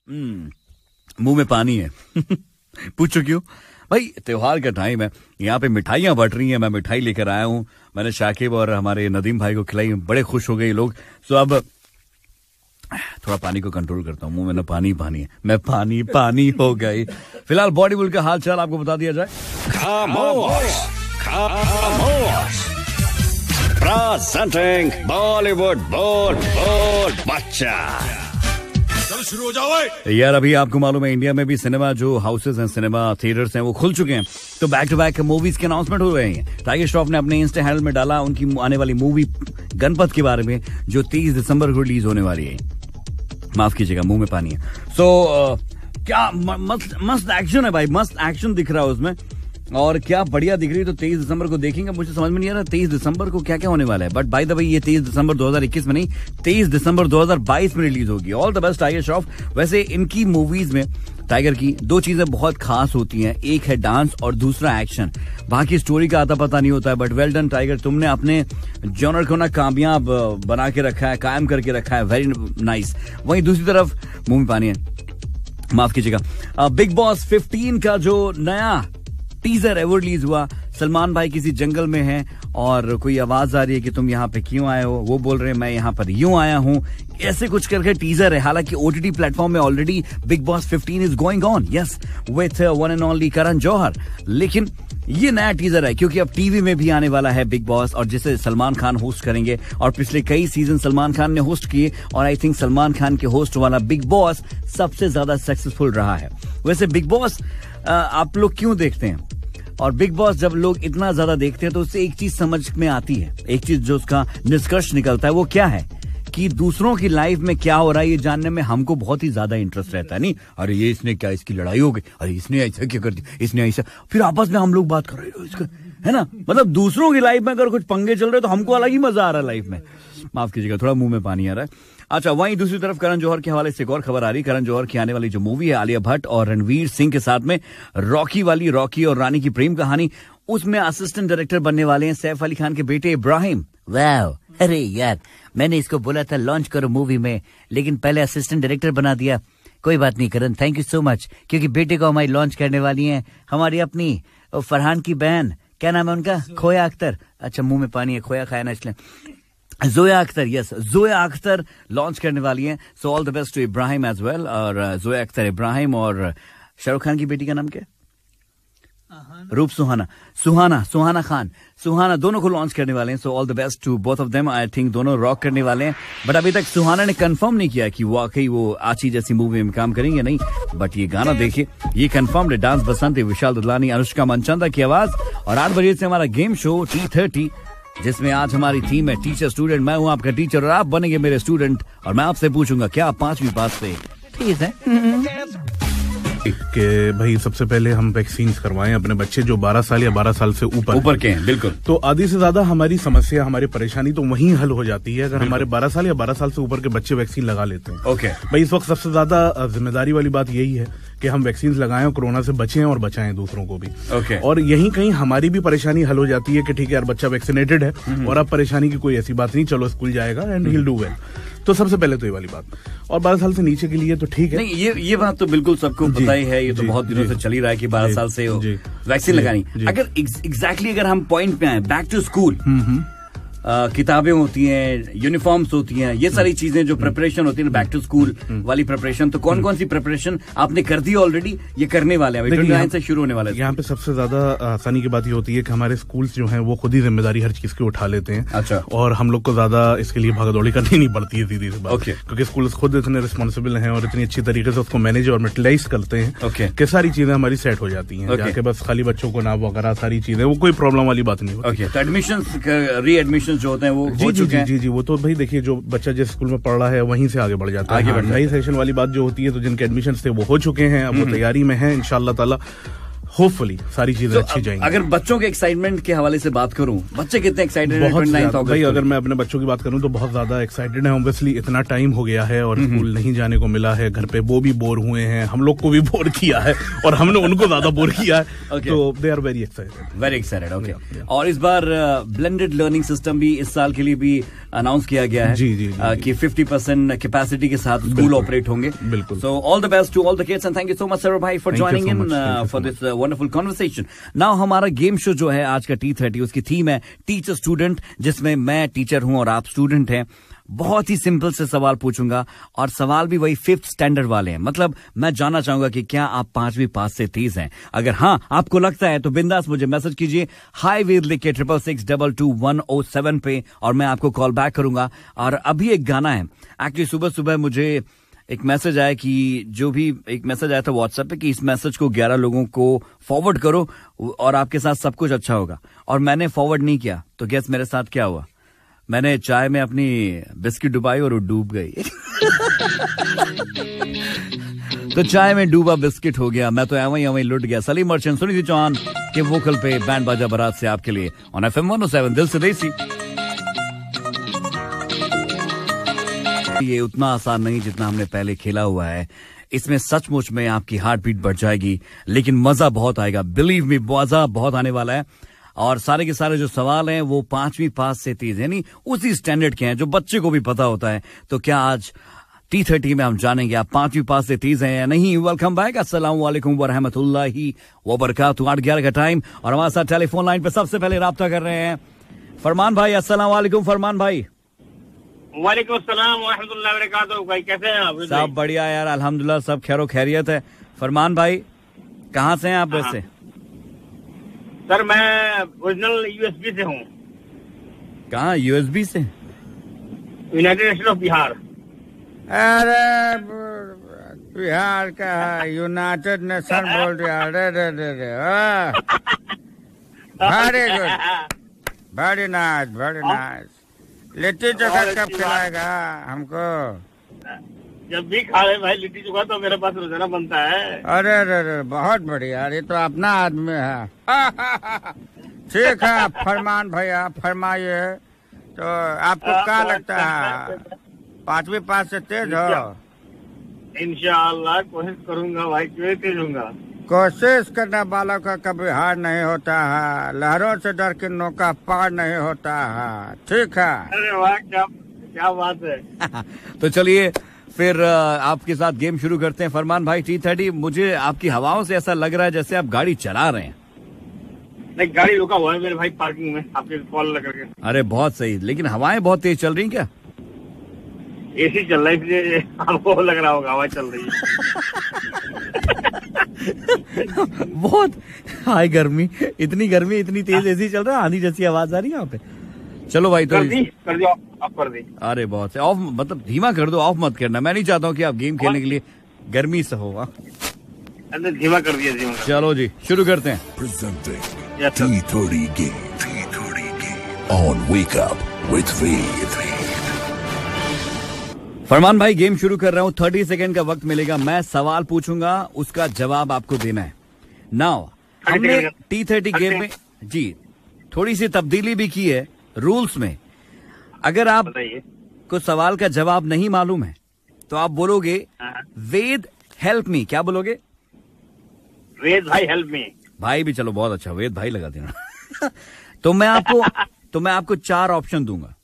मुंह में पानी है। पूछो क्यों? भाई त्योहार का टाइम है, यहाँ पे मिठाइयां बट रही हैं, मैं मिठाई लेकर आया हूँ। मैंने शाकिब और हमारे नदीम भाई को खिलाई, बड़े खुश हो गए लोग। सो अब थोड़ा पानी को कंट्रोल करता हूँ, मुंह में ना पानी है, मैं पानी हो गई। फिलहाल बॉलीवुड का हाल चाल आपको बता दिया जाए। खामोश प्रेजेंटिंग बॉलीवुड बोल बच्चा। चलो शुरू हो जाओ यार, अभी आपको मालूम है इंडिया में भी सिनेमा जो हाउसेज हैं, सिनेमा थिएटर्स हैं, वो खुल चुके हैं। तो बैक टू बैक मूवीज के अनाउंसमेंट हो रहे हैं। टाइगर श्रॉफ ने अपने इंस्टा हैंडल में डाला उनकी आने वाली मूवी गणपत के बारे में, जो 30 दिसंबर को रिलीज होने वाली है। माफ कीजिएगा, मुंह में पानी है। क्या मस्त एक्शन है भाई, मस्त एक्शन दिख रहा है उसमें, और क्या बढ़िया दिख रही है। तो 23 दिसंबर को देखेंगे। मुझे समझ में नहीं आ रहा 23 दिसंबर को क्या क्या होने वाला है, बट बाय द वे ये 23 दिसंबर 2021 में नहीं, 23 दिसंबर 2022 में रिलीज होगी। All the best tiger Shroff. वैसे इनकी मूवीज में टाइगर की दो चीजें बहुत खास होती हैं, एक है डांस और दूसरा एक्शन। बाकी स्टोरी का आता पता नहीं होता है, बट वेल डन टाइगर, तुमने अपने जॉनर को ना कामयाब बना के रखा है, कायम करके रखा है। Very nice. वहीं दूसरी तरफ मुंह में पानी है, माफ कीजिएगा। बिग बॉस 15 का जो नया टीजर है वो रिलीज हुआ। सलमान भाई किसी जंगल में हैं और कोई आवाज आ रही है कि तुम यहाँ पे क्यों आए हो, वो बोल रहे हैं मैं यहाँ पर यूं आया हूँ, ऐसे कुछ करके टीजर है। हालांकि ओटीटी प्लेटफॉर्म में already Big Boss 15 is going on, yes, with one and only Karan Johar. लेकिन ये नया टीजर है क्योंकि अब टीवी में भी आने वाला है बिग बॉस, और जिसे सलमान खान होस्ट करेंगे। और पिछले कई सीजन सलमान खान ने होस्ट किए, और आई थिंक सलमान खान के होस्ट वाला बिग बॉस सबसे ज्यादा सक्सेसफुल रहा है। वैसे बिग बॉस आप लोग क्यों देखते हैं, और बिग बॉस जब लोग इतना ज्यादा देखते हैं तो उससे एक चीज समझ में आती है, एक चीज जो उसका निष्कर्ष निकलता है वो क्या है कि दूसरों की लाइफ में क्या हो रहा है ये जानने में हमको बहुत ही ज्यादा इंटरेस्ट रहता है। नहीं, अरे ये इसने क्या, इसकी लड़ाई हो गई, अरे इसने ऐसा क्या कर दिया, इसने ऐसा, फिर आपस में हम लोग बात कर रहे हैं इसका, है ना। मतलब दूसरों की लाइफ में अगर कुछ पंगे चल रहे तो हमको अलग ही मजा आ रहा है लाइफ में। माफ कीजिएगा, थोड़ा मुंह में पानी आ रहा है। अच्छा, वहीं दूसरी तरफ करण जौहर के हवाले से एक और खबर आ रही है। करण जौहर की आने वाली जो मूवी है आलिया भट्ट और रणवीर सिंह के साथ में, रॉकी वाली, रॉकी और रानी की प्रेम कहानी, उसमें असिस्टेंट डायरेक्टर बनने वाले हैं सैफ अली खान के बेटे इब्राहिम। वाह, अरे यार, मैंने इसको बोला था लॉन्च करो मूवी में, लेकिन पहले असिस्टेंट डायरेक्टर बना दिया। कोई बात नहीं करण, थैंक यू सो मच, क्योंकि बेटे को हमारी लॉन्च करने वाली हैं हमारी अपनी फरहान की बहन, क्या नाम है उनका, खोया अख्तर। अच्छा, मुंह में पानी है, खोया खाया ना इसलिए। जोया अख्तर, यस, जोया अख्तर लॉन्च करने वाली हैं। So all the best to Ibrahim as well. और जोया अख्तर, इब्राहिम और शाहरुख खान की बेटी का नाम क्या है, रूप सुहाना खान, सुहाना, दोनों को लॉन्च करने वाले हैं। So all the best to both of them. I think दोनों रॉक करने वाले हैं, बट अभी तक सुहाना ने कंफर्म नहीं किया कि वाकई वो आची जैसी मूवी में काम करेंगे नहीं। बट ये गाना देखिए, ये कंफर्म है। डांस बसंती, विशाल दुदलानी, अनुष्का मनचंदा की आवाज। और 8 बजे से हमारा गेम शो T30, जिसमें आज हमारी थीम है टीचर स्टूडेंट। मैं हूं आपका टीचर और आप बनेंगे मेरे स्टूडेंट, और मैं आपसे पूछूंगा क्या आप 5वीं पास से, ठीक है? कि भाई सबसे पहले हम वैक्सीन करवाएं अपने बच्चे जो 12 साल या 12 साल से ऊपर के हैं। बिल्कुल। तो आधी से ज्यादा हमारी समस्या, हमारी परेशानी तो वहीं हल हो जाती है अगर हमारे 12 साल या 12 साल से ऊपर के बच्चे वैक्सीन लगा लेते हैं। ओके भाई, इस वक्त सबसे ज्यादा जिम्मेदारी वाली बात यही है कि हम वैक्सीन लगाएं और कोरोना से बचें और बचाएं दूसरों को भी। ओके। और यहीं कहीं हमारी भी परेशानी हल हो जाती है कि ठीक है यार, बच्चा वैक्सीनेटेड है और अब परेशानी की कोई ऐसी बात नहीं, चलो स्कूल जाएगा and he will do well. तो सबसे पहले तो ये वाली बात। और 12 साल से नीचे के लिए तो ठीक है। नहीं, ये बात तो बिल्कुल सबको पता ही है, ये तो बहुत दिनों से चल ही रहा है कि 12 साल से वैक्सीन लगानी। अगर एग्जैक्टली अगर हम पॉइंट पे आए, बैक टू स्कूल, किताबें होती हैं, यूनिफॉर्म्स होती हैं, ये सारी चीजें जो प्रिपरेशन होती है बैक टू स्कूल वाली प्रिपरेशन, तो कौन कौन सी प्रिपरेशन आपने कर दी ऑलरेडी, ये करने वाले हैं? 29 से शुरू होने वाले हैं। यहाँ पे सबसे ज्यादा आसानी की बात ये होती है कि हमारे स्कूल्स जो हैं वो खुद ही जिम्मेदारी हर चीज की उठा लेते हैं। अच्छा। और हम लोग को ज्यादा इसके लिए भागदौड़ी करनी नहीं पड़ती है सीधी सी बात, क्योंकि स्कूल खुद इतने रिस्पॉन्सिबल हैं और इतनी अच्छी तरीके से उसको मैनेज और यूटिलाइज करते हैं कि सारी चीजें हमारी सेट हो जाती हैं। जाके बस खाली बच्चों को नाम वगैरह सारी चीजें, वो कोई प्रॉब्लम वाली बात नहीं होती। तो एडमिशन, री एडमिशन जो होते हैं वो जी, वो तो भाई देखिए, जो बच्चा जिस स्कूल में पढ़ रहा है वहीं से आगे बढ़ जाता है। नई सेशन वाली बात जो होती है, तो जिनके एडमिशन थे वो हो चुके हैं, अब वो तैयारी में है, इंशाल्लाह ताला होपफुली सारी चीजें अच्छी जाएंगी। अगर बच्चों के एक्साइटमेंट के हवाले से बात करूं, बच्चे कितने एक्साइटेड हैं? भाई अगर मैं अपने बच्चों की बात करूं तो बहुत ज्यादा एक्साइटेड है। ऑब्वियसली इतना टाइम हो गया है और स्कूल नहीं जाने को मिला है, घर पे वो भी बोर हुए हैं, हम लोग को भी बोर किया है और हमने उनको ज्यादा बोर किया है। तो they are very excited. Okay. और इस बार ब्लेंडेड लर्निंग सिस्टम भी इस साल के लिए भी अनाउंस किया गया है जी, कि 50% कैपेसिटी के साथ स्कूल ऑपरेट होंगे। बिल्कुल। So all the best to all the kids and thank you so much sir भाई for joining in for this wonderful conversation. Now हमारा गेम शो जो है आज का T30, उसकी थीम है टीचर स्टूडेंट, जिसमें मैं टीचर हूं और आप स्टूडेंट हैं। बहुत ही सिंपल से सवाल पूछूंगा और सवाल भी वही 5th स्टैंडर्ड वाले हैं। मतलब मैं जानना चाहूंगा कि क्या आप 5वीं पास से तेज हैं। अगर हाँ आपको लगता है तो बिंदास मुझे मैसेज कीजिए हाई वीर लिख के 66622107 पे और मैं आपको कॉल बैक करूंगा। और अभी एक गाना है, एक्चुअली सुबह सुबह मुझे एक मैसेज आया कि जो भी एक मैसेज आया था व्हाट्सएप पे कि इस मैसेज को 11 लोगों को फॉरवर्ड करो और आपके साथ सब कुछ अच्छा होगा। और मैंने फॉरवर्ड नहीं किया तो गेस मेरे साथ क्या हुआ? मैंने चाय में अपनी बिस्किट डुबाई और वो डूब गई। तो चाय में डूबा बिस्किट हो गया, मैं तो एवं लुट गया। सलीम मर्चेंट, सुनीति चौहान के वोकल पे बैंड बाजा बारात से आपके लिए ऑन FM 107 दिल से देसी। ये उतना आसान नहीं जितना हमने पहले खेला हुआ है। इसमें सचमुच में आपकी हार्ट बीट बढ़ जाएगी, लेकिन मजा बहुत आएगा। बिलीव मी, मजा बहुत आने वाला है। और सारे के सारे जो सवाल हैं वो 5वीं पास से तेज, यानी उसी स्टैंडर्ड के हैं जो बच्चे को भी पता होता है। तो क्या आज T30 में हम जानेंगे आप 5वीं पास से तेज हैं या नहीं। वेलकम बैक, अस्सलाम वालेकुम व रहमतुल्लाहि व बरकातुहू। 8:11 का टाइम और हमारे साथ टेलीफोन लाइन पे सबसे पहले राब्ता कर रहे हैं फरमान भाई। अस्सलाम वालेकुम फरमान भाई। वालेकुम अस्सलाम व रहमतुल्लाहि व बरकातुहू। भाई कैसे हैं आप? सब बढ़िया यार, अल्हम्दुलिल्लाह, सब खैरो खैरियत है। फरमान भाई कहाँ से हैं आप वैसे? सर मैं ओरिजिनल USB से हूँ। कहाँ USB से? United State of Bihar. अरे बिहार का यूनाइटेड नेशन बोल दिया। Very good, very nice, very nice. Litti chokha कब खिलाएगा हमको? जब भी खा रहे भाई लिट्टी चोखा तो मेरे पास रोजाना बनता है। अरे अरे बहुत बढ़िया, ये तो अपना आदमी है। ठीक है फरमान भैया, फरमाइए। तो आपको क्या लगता है 5वीं पास से तेज हो? इंशाअल्लाह कोशिश करूंगा भाई, क्यों तेज होऊंगा। कोशिश करने वालों का कभी हार नहीं होता है, लहरों से डर के नौका पार नहीं होता है। ठीक है। अरे वाह, क्या बात है। तो चलिए फिर आपके साथ गेम शुरू करते हैं। फरमान भाई T30, मुझे आपकी हवाओं से ऐसा लग रहा है जैसे आप गाड़ी चला रहे हैं। नहीं, गाड़ी रुका हुआ है मेरे भाई पार्किंग में, आपके कॉल लग करके। अरे बहुत सही, लेकिन हवाएं बहुत तेज चल रही क्या? AC चल रहा है इसलिए आपको लग रहा होगा हवा चल रही है। बहुत हाई गर्मी, इतनी गर्मी, इतनी तेज AC चल रहा है, आंधी जैसी आवाज आ रही है यहाँ पे। चलो भाई, तो कर दी आप कर दी। अरे बहुत से ऑफ, मतलब धीमा कर दो, ऑफ मत करना। मैं नहीं चाहता हूँ कि आप गेम खेलने के लिए गर्मी से हो। धीमा कर दिया, धीमा। चलो जी शुरू करते हैं। T30 game on Wake Up with Faith। फरमान भाई गेम शुरू कर रहा हूँ। 30 सेकेंड का वक्त मिलेगा। मैं सवाल पूछूंगा, उसका जवाब आपको देना है। नाउ हमने T30 गेम में जी थोड़ी सी तब्दीली भी की है रूल्स में। अगर आप को सवाल का जवाब नहीं मालूम है तो आप बोलोगे वेद हेल्प मी। क्या बोलोगे? वेद भाई हेल्प मी। भाई भी चलो बहुत अच्छा, वेद भाई लगा देना। तो मैं आपको 4 ऑप्शन दूंगा।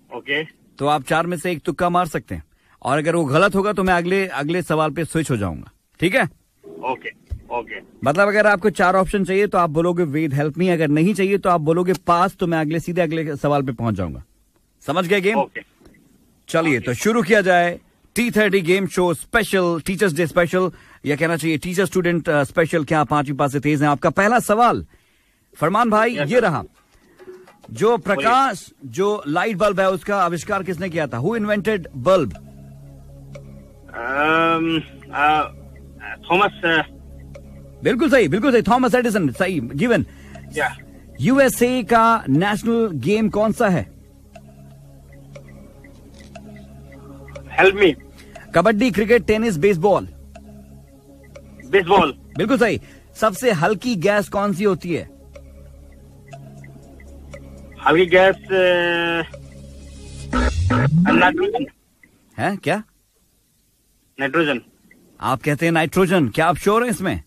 ओके। तो आप 4 में से एक तुक्का मार सकते हैं और अगर वो गलत होगा तो मैं अगले सवाल पे स्विच हो जाऊंगा। ठीक है? ओके। मतलब अगर आपको 4 ऑप्शन चाहिए तो आप बोलोगे वेद हेल्प मी, अगर नहीं चाहिए तो आप बोलोगे पास, तो मैं सीधे अगले सवाल पे पहुंच जाऊंगा। समझ गए गेम? चलिए तो शुरू किया जाए। T30 game show special, teachers day special, या कहना चाहिए टीचर स्टूडेंट स्पेशल। क्या 5वीं पास से तेज हैं? आपका पहला सवाल फरमान भाई ये रहा। जो प्रकाश, जो लाइट बल्ब है, उसका आविष्कार किसने किया था? Who invented bulb? थॉमस। बिल्कुल सही, थॉमस एडिसन। सही गिवन। USA का नेशनल गेम कौन सा है? हेल्प मी। Kabaddi, cricket, tennis, baseball? Baseball. बिल्कुल सही। सबसे हल्की गैस कौन सी होती है? हल्की गैस नाइट्रोजन है क्या? नाइट्रोजन। आप कहते हैं नाइट्रोजन, क्या आप श्योर हैं इसमें?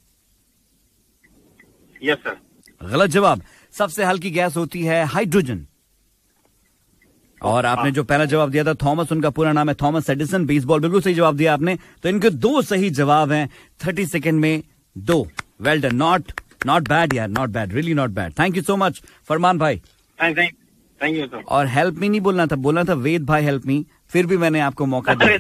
Yes sir. गलत जवाब। सबसे हल्की गैस होती है हाइड्रोजन। और आपने जो पहला जवाब दिया था थॉमस, उनका पूरा नाम है थॉमस एडिसन। बेसबॉल, बिल्कुल सही जवाब दिया आपने। तो इनके 2 सही जवाब हैं 30 सेकंड में 2। वेल डन, नॉट बैड यार, not bad, really not bad. Thank you so much Farman भाई। Thank you sir. और हेल्प मी नहीं बोलना था, बोलना था वेद भाई हेल्प मी, फिर भी मैंने आपको मौका दिया।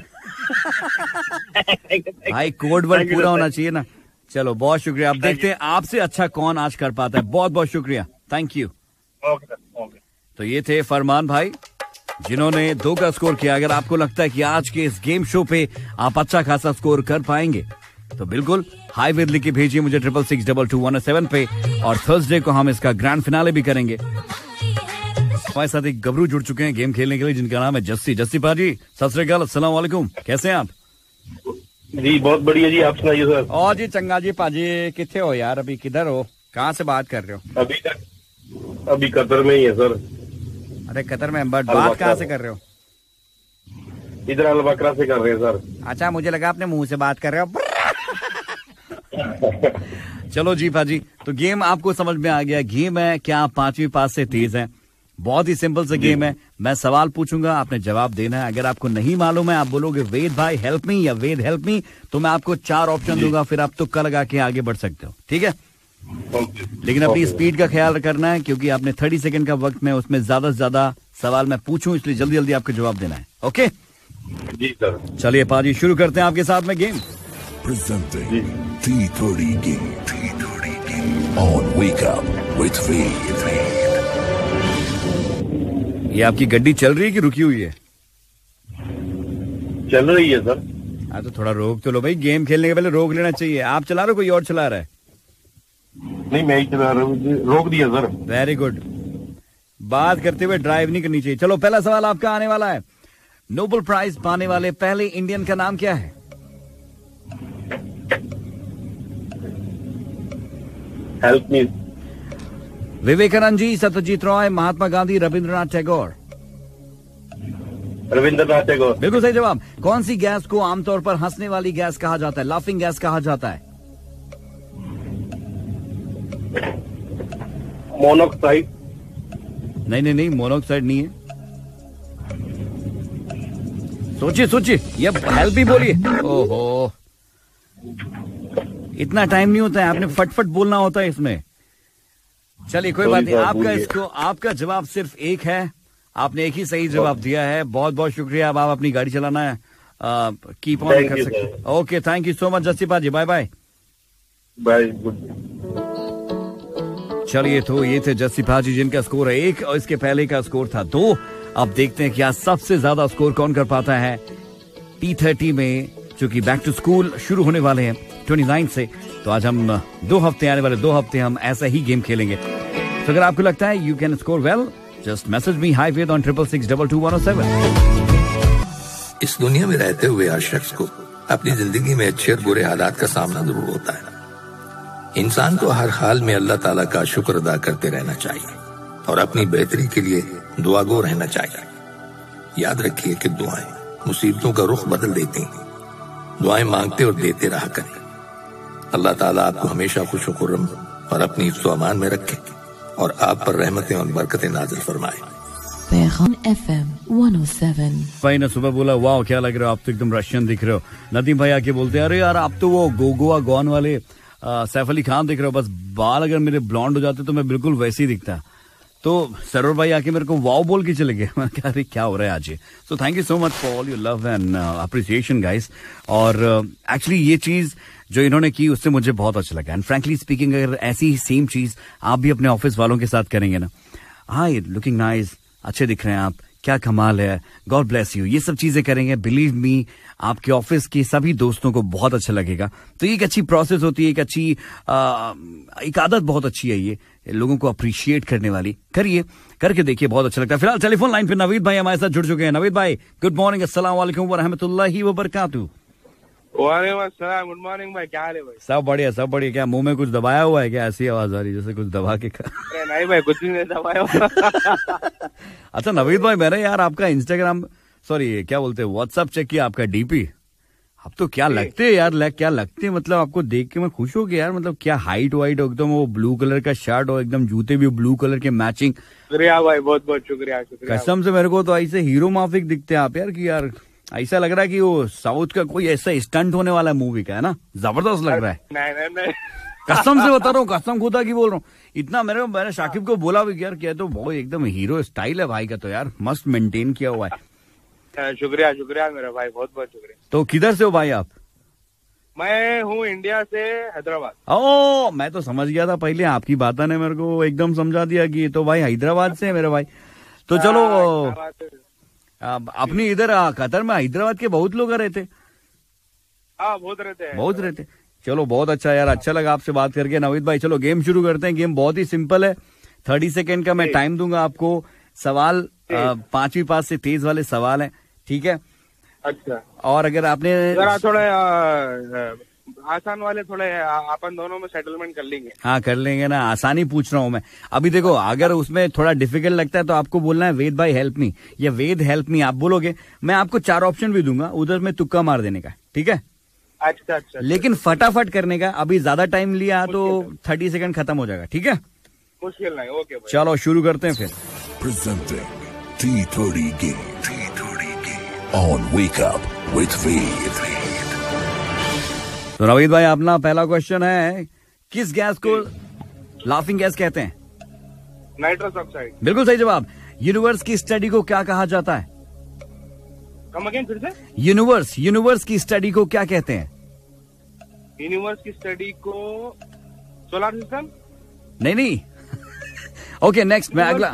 भाई कोड वर्ड पूरा होना चाहिए ना। चलो बहुत शुक्रिया। अब देखते हैं आपसे अच्छा कौन आज कर पाता है। बहुत बहुत शुक्रिया, थैंक यू। ओके। तो ये थे फरमान भाई जिन्होंने 2 का स्कोर किया। अगर आपको लगता है कि आज के इस गेम शो पे आप अच्छा खासा स्कोर कर पाएंगे तो बिल्कुल हाई विद लिख के भेजिए मुझे 66622107 पे। और थर्सडे को हम इसका ग्रैंड फिनाले भी करेंगे। हमारे साथ एक गबरू जुड़ चुके हैं गेम खेलने के लिए जिनका नाम है जस्सी। जस्सी पाजी सत श्री अकाल, अस्सलाम वालेकुम, कैसे हैं आप? जी बहुत बढ़िया जी, आप सुनाइए सर। और जी चंगा जी पाजी, किथे हो यार, अभी किधर हो, कहाँ से बात कर रहे हो? अभी कतर में ही है सर। अरे कतर में, बट बात कहाँ से कर रहे हो? इधर अलबकरा से कर रहे हैं सर। अच्छा, मुझे लगा अपने मुंह से बात कर रहे हो। चलो जी पाजी, तो गेम आपको समझ में आ गया। गेम है क्या आप 5वीं पास से तेज हैं? बहुत ही सिंपल सा गेम है। मैं सवाल पूछूंगा, आपने जवाब देना है। अगर आपको नहीं मालूम है, आप बोलोगे वेद भाई हेल्प मी या वेद हेल्प मी, तो मैं आपको 4 ऑप्शन दूंगा, फिर आप तुक्का लगा के आगे बढ़ सकते हो, ठीक है? लेकिन अपनी स्पीड का ख्याल करना है क्योंकि आपने 30 सेकंड का वक्त में उसमें ज्यादा से ज्यादा सवाल मैं पूछूं, इसलिए जल्दी जल्दी आपको जवाब देना है। ओके जी सर। चलिए पाजी शुरू करते हैं आपके साथ में game. Presenting T30 Game on Wake Up with Faith. ये आपकी गड्डी चल रही है कि रुकी हुई है? चल रही है सर। हाँ तो थोड़ा रोक तो लो भाई, गेम खेलने के पहले रोक लेना चाहिए। आप चला रहे हो, कोई और चला रहा है? नहीं मैं ही चला रहा हूँ, रोक दिया सर। Very good. बात करते हुए ड्राइव नहीं करनी चाहिए। चलो पहला सवाल आपका आने वाला है। नोबेल प्राइज पाने वाले पहले इंडियन का नाम क्या है? Help me. विवेकानंद जी, सत्यजीत रॉय, महात्मा गांधी, रविंद्रनाथ टैगोर। रविंद्रनाथ टैगोर। बिल्कुल सही जवाब। कौन सी गैस को आमतौर पर हंसने वाली गैस कहा जाता है, लाफिंग गैस कहा जाता है? मोनोक्साइड। नहीं, मोनोक्साइड नहीं है। सोचिए, ये हेल्प भी बोलिए। ओहो, इतना टाइम नहीं होता है, आपने फटफट बोलना होता है इसमें। चलिए कोई बात नहीं, आपका जवाब सिर्फ एक है। आपने एक ही सही जवाब दिया है। बहुत बहुत शुक्रिया। अब आप अपनी गाड़ी चलाना है, कीप ऑन कर सकते हैं। Okay, thank you so much Jassipa ji, bye bye. Bye. चलिए तो ये थे जस्सीपा जी जिनका स्कोर है 1 और इसके पहले का स्कोर था 2। अब देखते हैं कि आज सबसे ज्यादा स्कोर कौन कर पाता है T30 में, चूंकि बैक टू स्कूल शुरू होने वाले हैं 29 से। तो आज हम 2 हफ्ते, आने वाले 2 हफ्ते हम ऐसा ही गेम खेलेंगे। तो अगर आपको लगता है you can score well, just message me hi Ved on 66622107। इस दुनिया में रहते हुए हर शख्स को अपनी जिंदगी में अच्छे और बुरे हालात का सामना जरूर होता है। इंसान को हर हाल में अल्लाह ताला का शुक्र अदा करते रहना चाहिए और अपनी बेहतरी के लिए दुआगो रहना चाहिए। याद रखिए कि दुआएं मुसीबतों का रुख बदल देती हैं। दुआएं मांगते और देते रहा करें। अल्लाह ताला आपको हमेशा खुश खुर्रम और अपनी हिफ्ज़ व अमान में रखे और आप पर रहमतें और बरकतें नाज़िल फरमाए। पैगाम FM 107। भाई ने सुबह बोला वाह क्या लग रहा हो, आप तो एकदम रशियन दिख रहे हो। नदीम भाई आके बोलते हैं अरे यार आप तो वो गोवा गॉन वाले सैफ अली खान दिख रहे हो, बस बाल अगर मेरे ब्लॉन्ड हो जाते तो मैं बिल्कुल वैसे ही दिखता। तो सरोवर भाई आके मेरे को वाओ बोल के चले गए। मैं कहा अरे क्या हो रहा है आज ये। So thank you so much for all your love and appreciation guys. और एक्चुअली ये चीज जो इन्होंने की उससे मुझे बहुत अच्छा लगा। एंड फ्रैंकली स्पीकिंग अगर ऐसी ही सेम चीज आप भी अपने ऑफिस वालों के साथ करेंगे ना, हाय लुकिंग नाइस, अच्छे दिख रहे हैं आप, क्या कमाल है, गॉड ब्लेस यू, ये सब चीजें करेंगे, बिलीव मी आपके ऑफिस के सभी दोस्तों को बहुत अच्छा लगेगा। तो ये एक अच्छी प्रोसेस होती है, एक अच्छी एक आदत बहुत अच्छी है ये, लोगों को अप्रिशिएट करने वाली। करिए, करके देखिए, बहुत अच्छा लगता है। फिलहाल टेलीफोन लाइन पे नवीद भाई हमारे साथ जुड़ चुके हैं। नवीद भाई गुड मॉर्निंग, अस्सलाम वालेकुम व रहमतुल्लाहि व बरकातहू। गुड मॉर्निंग भाई, क्या हाल है भाई? सब बढ़िया सब बढ़िया। क्या मुंह में कुछ दबाया हुआ है क्या? ऐसी आवाज आ रही जैसे कुछ दबा के नहीं भाई, कुछ नहीं दबाया हुआ। अच्छा नवीद भाई, मैंने यार आपका इंस्टाग्राम क्या बोलते हैं व्हाट्सएप चेक किया, आपका डीपी। अब तो क्या लगते हैं यार, क्या लगते हैं, मतलब आपको देख के मैं खुश हो गया यार। मतलब क्या हाइट वाइट एकदम, वो ब्लू कलर का शर्ट और एकदम जूते भी ब्लू कलर के मैचिंग। शुक्रिया भाई, बहुत बहुत शुक्रिया। कसम से मेरे को तो ऐसे हीरो माफिक दिखते हैं आप यार, कि यार ऐसा लग रहा है कि वो साउथ का कोई ऐसा स्टंट होने वाला मूवी का है ना, जबरदस्त लग रहा है। नहीं कसम से बता रहा हूँ, कसम खुदा की बोल रहा हूँ। इतना मैंने शाकिब को बोला भी यार, क्या तो बहुत एकदम हीरो स्टाइल है भाई का, तो यार मस्त मेंटेन किया हुआ है। शुक्रिया शुक्रिया मेरा भाई, बहुत बहुत शुक्रिया। तो किधर से हो भाई आप? मैं हूँ इंडिया से, हैदराबाद। ओ मैं तो समझ गया था पहले, आपकी बातों ने मेरे को एकदम समझा दिया कि तो भाई हैदराबाद से है मेरे भाई। तो चलो अपनी इधर कतर में हैदराबाद के बहुत लोग रहते। हाँ बहुत रहते। चलो बहुत अच्छा यार, अच्छा लगा आपसे बात करके नवीद भाई। चलो गेम शुरू करते हैं। गेम बहुत ही सिंपल है, 30 सेकेंड का मैं टाइम दूंगा आपको। सवाल 5वीं पास से तेज वाले सवाल है, ठीक है? अच्छा। और अगर आपने थोड़े आसान वाले थोड़े अपन दोनों में सेटलमेंट कर लेंगे। हाँ कर लेंगे ना, आसानी पूछ रहा हूँ मैं अभी। देखो अगर उसमें थोड़ा डिफिकल्ट लगता है तो आपको बोलना है वेद भाई हेल्प मी या वेद हेल्प मी, आप बोलोगे। मैं आपको 4 ऑप्शन भी दूंगा, उधर में तुक्का मार देने का, ठीक है? अच्छा। लेकिन फटाफट करने का, अभी ज्यादा टाइम लिया तो 30 सेकंड खत्म हो जाएगा, ठीक है? मुश्किल नहीं, ओके भाई। चलो शुरू करते हैं फिर। Presenting T30 Game on Wake Up with Veed। तो नवीद भाई अपना पहला क्वेश्चन है, किस गैस को लाफिंग गैस कहते हैं? Nitrous oxide. बिल्कुल सही जवाब। यूनिवर्स की स्टडी को क्या कहा जाता है? कम अगेन फिर से। यूनिवर्स की स्टडी को क्या कहते हैं? यूनिवर्स की स्टडी को सोलर सिस्टम। नहीं ओके नेक्स्ट। मैं अगला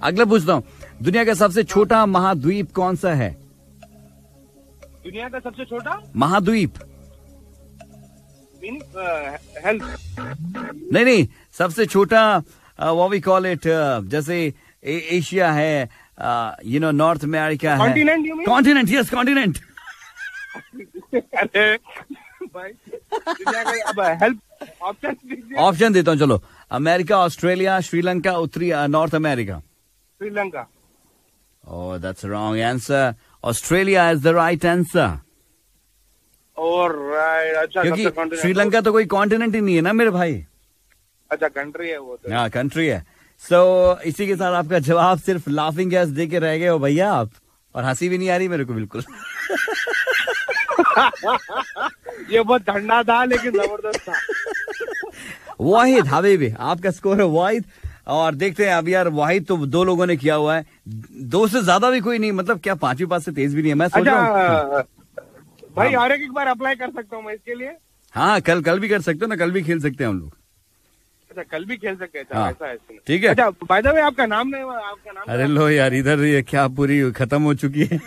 अगला पूछता हूँ। दुनिया का सबसे छोटा महाद्वीप कौन सा है? दुनिया का सबसे छोटा महाद्वीप? हेल्थ। नहीं, सबसे छोटा व्हाट वी कॉल इट, जैसे एशिया है, नॉर्थ अमेरिका है। Continent, yes continent. ऑप्शन देता हूँ, चलो। अमेरिका, ऑस्ट्रेलिया, श्रीलंका, उत्तरी north America. Sri Lanka. Oh, that's the wrong answer. Australia is the right answer. Alright, अच्छा। क्योंकि श्रीलंका तो कोई कॉन्टिनेंट ही नहीं है ना मेरे भाई। अच्छा कंट्री है वो तो। हाँ कंट्री है। इसी के साथ आपका जवाब सिर्फ लाफिंग गैस दे के रह गए हो भैया आप, और हंसी भी नहीं आ रही मेरे को बिल्कुल। ये बहुत ठंडा था लेकिन जबरदस्त था। वाहिद हबीबी, आपका स्कोर है वाहिद। और देखते हैं अब यार, वाहिद तो 2 लोगों ने किया हुआ है, 2 से ज्यादा भी कोई नहीं, मतलब क्या 5वीं पास से तेज भी नहीं है। मैं सोच रहा हूँ भाई और एक बार अप्लाई कर सकता हूँ मैं इसके लिए? हाँ कल भी कर सकते हो ना, कल भी खेल सकते हैं हम लोग। अच्छा कल भी खेल सकते हैं। हाँ, ऐसा है, ठीक है। अच्छा बाय द वे आपका नाम नहीं, आपका नाम? अरे लो यार, इधर ये क्या पूरी खत्म हो चुकी है।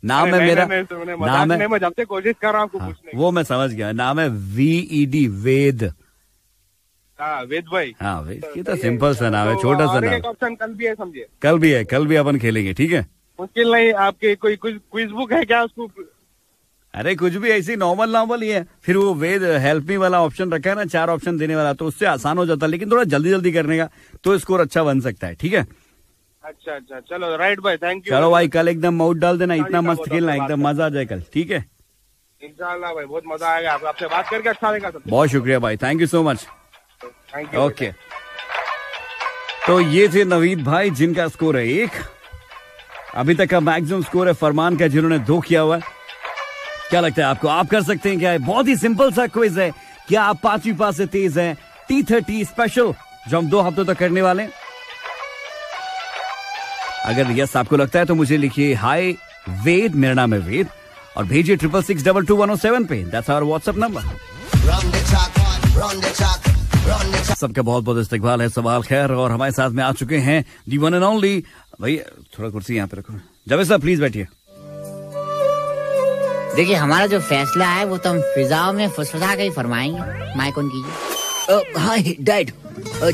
नाम है मेरा, नाम है, मैं जब से कोशिश कर रहा हूँ आपको पूछने की। वो मैं समझ गया, नाम है VED, वेद। हाँ वेद भाई। हाँ वेद, ये तो सिंपल सा नाम है, छोटा सा नाम। ऑप्शन कल भी है, समझिए। कल भी अपन खेलेंगे, ठीक है? मुश्किल नहीं। आपके कोई क्विज बुक है क्या उसको? अरे कुछ भी ऐसी नॉर्मल ही है। फिर वो वेद हेल्प मी वाला ऑप्शन रखा है ना, 4 ऑप्शन देने वाला, तो उससे आसान हो जाता है, लेकिन थोड़ा जल्दी करने का तो स्कोर अच्छा बन सकता है, ठीक है? अच्छा चलो राइट भाई, थैंक यू। चलो भाई कल एकदम माउट डाल देना, इतना मस्त खेलना, एकदम मजा आ जाए कल, ठीक है? इंशाल्लाह भाई, बहुत मजा आएगा। आपसे बात करके अच्छा लगा। बहुत शुक्रिया भाई, thank you so much. Thank you. Okay, तो ये थे नवीद भाई जिनका स्कोर है 1। अभी तक का मैक्सिमम स्कोर है फरमान का, जिन्होंने 2 किया हुआ है। क्या लगता है आपको, आप कर सकते हैं क्या? है बहुत ही सिंपल सा क्विज है। क्या आप 5वीं पास से तेज हैं? T30 स्पेशल जो हम 2 हफ्तों तक करने वाले हैं। अगर यस आपको लगता है तो मुझे लिखिए हाय वेद, मेरा नाम है वेद, और भेजिए 66622107 पे। That's our WhatsApp number. सबका बहुत बहुत इस्तकबाल है, सवाल खैर। और हमारे साथ में आ चुके हैं दी वन एंड ओनली, भाई थोड़ा कुर्सी यहाँ पे रखो। जावेद साहब प्लीज बैठिए। देखिए हमारा जो फैसला है वो तो हम फिजाओं में फुसफुसा के ही फरमाएंगे। माइक ऑन कीजिए। हाय डैड,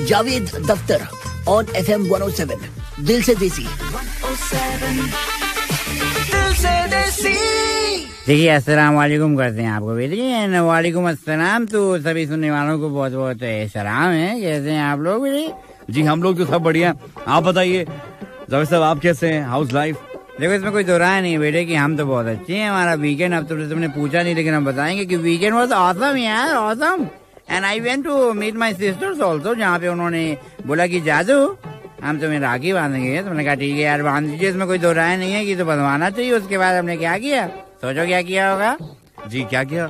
जावेद दफ्तर ऑन FM 107, दिल से देसी। देखिए अस्सलाम वालेकुम करते हैं आपको भी। देखिए वालेकुम अस्सलाम। तो सभी सुनने वालों को बहुत बहुत सलाम है। कैसे हैं आप लोग? जी हम लोग तो सब बढ़िया। आप बताइए जावेद साहब, आप कैसे हैं? House life? देखो इसमें कोई दो राय नहीं बेटे कि हम तो बहुत अच्छे हैं। हमारा वीकेंड अब तो तुमने पूछा नहीं, लेकिन हम बताएंगे कि वीकेंड वाज ऑसम यार, awesome. And I went to meet my sisters also, जहाँ पे उन्होंने बोला कि जादू हम तुम्हें राखी बांधेंगे। तुमने कहा ठीक है यार बांध दीजिए, इसमें कोई दो राय नहीं है कि तो बंधवाना चाहिए। उसके बाद हमने क्या किया? सोचो क्या किया होगा? जी क्या किया?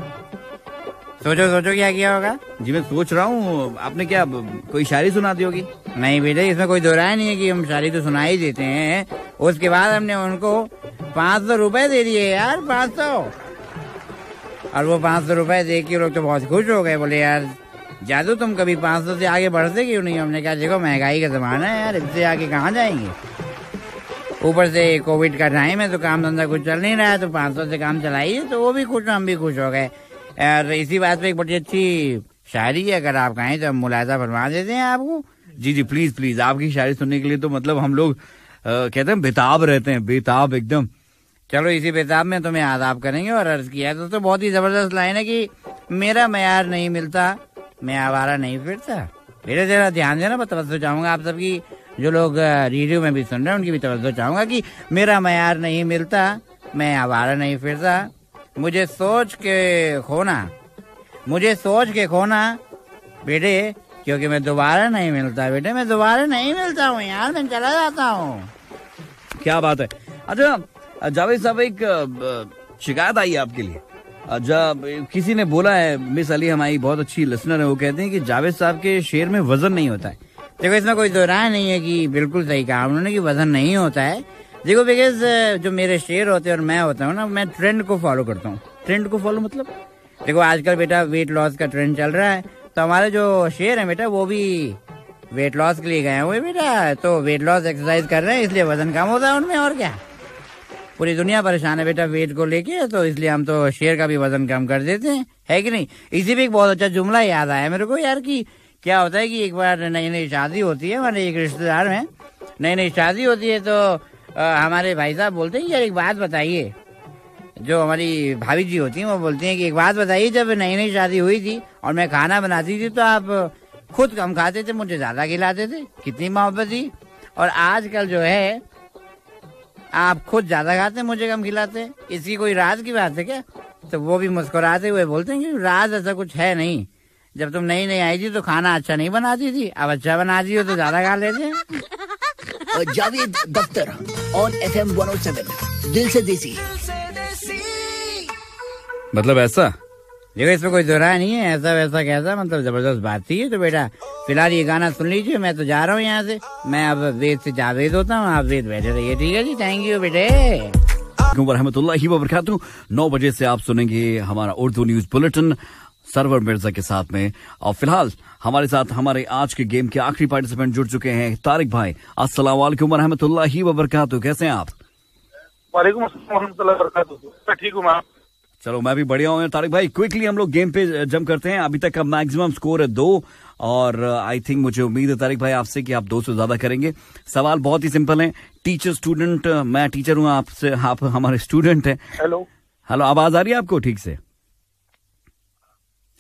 सोचो क्या किया होगा? जी मैं सोच रहा हूँ, आपने क्या कोई शायरी सुना दी होगी? नहीं बेटे, इसमें कोई दो राय नहीं है कि हम शायरी तो सुना ही देते हैं। उसके बाद हमने उनको 500 रुपए दे दिए यार, 500। और वो 500 रुपए देख के लोग तो बहुत खुश हो गए। बोले यार जादू तुम कभी 500 से आगे बढ़ते क्यों नहीं? हमने कहा देखो महंगाई का जमाना है यार, इससे आगे कहाँ जाएंगे। ऊपर से कोविड का टाइम है तो काम धंधा कुछ चल नहीं रहा है, तो 500 से काम चलाइए। तो वो भी खुश, हम भी खुश हो गए। और इसी बात पे एक बड़ी अच्छी शायरी है, अगर आप कहें तो हम मुलायजा फरमा देते हैं आपको। जी जी प्लीज प्लीज, आपकी शायरी सुनने के लिए तो मतलब हम लोग कहते हैं बेताब रहते हैं, बेताब एकदम। चलो इसी बेताब में तुम्हें आदाब करेंगे। और अर्ज किया है तो बहुत ही जबरदस्त लाइन है कि मेरा मयार नहीं मिलता, मैं आवारा नहीं फिरता। मेरे जरा ध्यान देना, मैं तवज्जो चाहूंगा आप सबकी, जो लोग रेडियो में भी सुन रहे हैं उनकी भी तवज्जो चाहूंगा कि मेरा मयार नहीं मिलता, मैं आवारा नहीं फिरता। मुझे सोच के खोना बेटे, क्योंकि मैं दोबारा नहीं मिलता। बेटे मैं दोबारा नहीं मिलता हूँ यार, मैं चला जाता हूँ। क्या बात है। अच्छा जावेद साहब, एक शिकायत आई है आपके लिए। जब किसी ने बोला है, मिस अली हमारी बहुत अच्छी लिसनर है, वो कहते हैं कि जावेद साहब के शेर में वजन नहीं होता है। देखो इसमें कोई दो राय नहीं है कि बिल्कुल सही कहा उन्होंने कि वजन नहीं होता है। देखो बिकॉज जो मेरे शेर होते हैं और मैं होता हूँ ना, मैं ट्रेंड को फॉलो करता हूँ। ट्रेंड को फॉलो मतलब देखो आजकल बेटा वेट लॉस का ट्रेंड चल रहा है, तो हमारे जो शेर है बेटा वो भी वेट लॉस के लिए गए हुए बेटा। तो वेट लॉस एक्सरसाइज कर रहे हैं, इसलिए वजन कम होता है उनमें। और क्या, पूरी दुनिया परेशान है बेटा वेट को लेके, तो इसलिए हम तो शेर का भी वजन कम कर देते हैं, है कि नहीं। इसी भी एक बहुत अच्छा जुमला याद आया मेरे को यार कि क्या होता है कि एक बार नई नई शादी होती है, हमारे एक रिश्तेदार में नई नई शादी होती है, तो हमारे भाई साहब बोलते हैं यार एक बात बताइए। जो हमारी भाभी जी होती हैं वो बोलती हैं कि एक बात बताइए, जब नई नई शादी हुई थी और मैं खाना बनाती थी तो आप खुद कम खाते थे, मुझे ज्यादा खिलाते थे, कितनी मोहब्बत थी। और आजकल जो है आप खुद ज्यादा खाते हैं, मुझे कम खिलाते, इसकी कोई राज की बात है क्या? तो वो भी मुस्कुराते हुए बोलते हैं कि राज ऐसा कुछ है नहीं, जब तुम नई नई आई थी तो खाना अच्छा नहीं बनाती थी, अब अच्छा बनाती हो तो ज्यादा खा लेते हैं। जावेद दफ्तर ऑन FM 107, दिल से देसी। मतलब ऐसा? देखो इसमें कोई दोहरा नहीं है, ऐसा वैसा कैसा, मतलब जबरदस्त बात थी। तो बेटा फिलहाल ये गाना सुन लीजिए, मैं तो जा रहा हूँ यहाँ से। मैं अब वेद से जावेद होता हूँ, आप वेद बैठे रहिए, ठीक है जी। थैंक यू बेटे। रहमतुल्लाहि व बरकातहू। 9 बजे से आप सुनेंगे हमारा उर्दू न्यूज बुलेटिन सरवर मिर्जा के साथ में। और फिलहाल हमारे साथ हमारे आज के गेम के आखिरी पार्टिसिपेंट जुड़ चुके हैं, तारिक भाई। अस्सलाम वालेकुम व रहमतुल्लाहि व बरकातहू। कैसे हैं आप? वालेकुम अस्सलाम व रहमतुल्लाहि व बरकातहू। मैं ठीक हूँ। चलो मैं भी बढ़िया हूँ। तारिक भाई क्विकली हम लोग गेम पे जंप करते हैं। अभी तक का मैक्सिमम स्कोर है 2 और आई थिंक मुझे उम्मीद है तारिक भाई आपसे कि आप 2 से ज्यादा करेंगे। सवाल बहुत ही सिंपल है। टीचर स्टूडेंट, मैं टीचर हूँ, आपसे आप हमारे स्टूडेंट हैं। हेलो हेलो, आवाज आ रही है आपको ठीक से?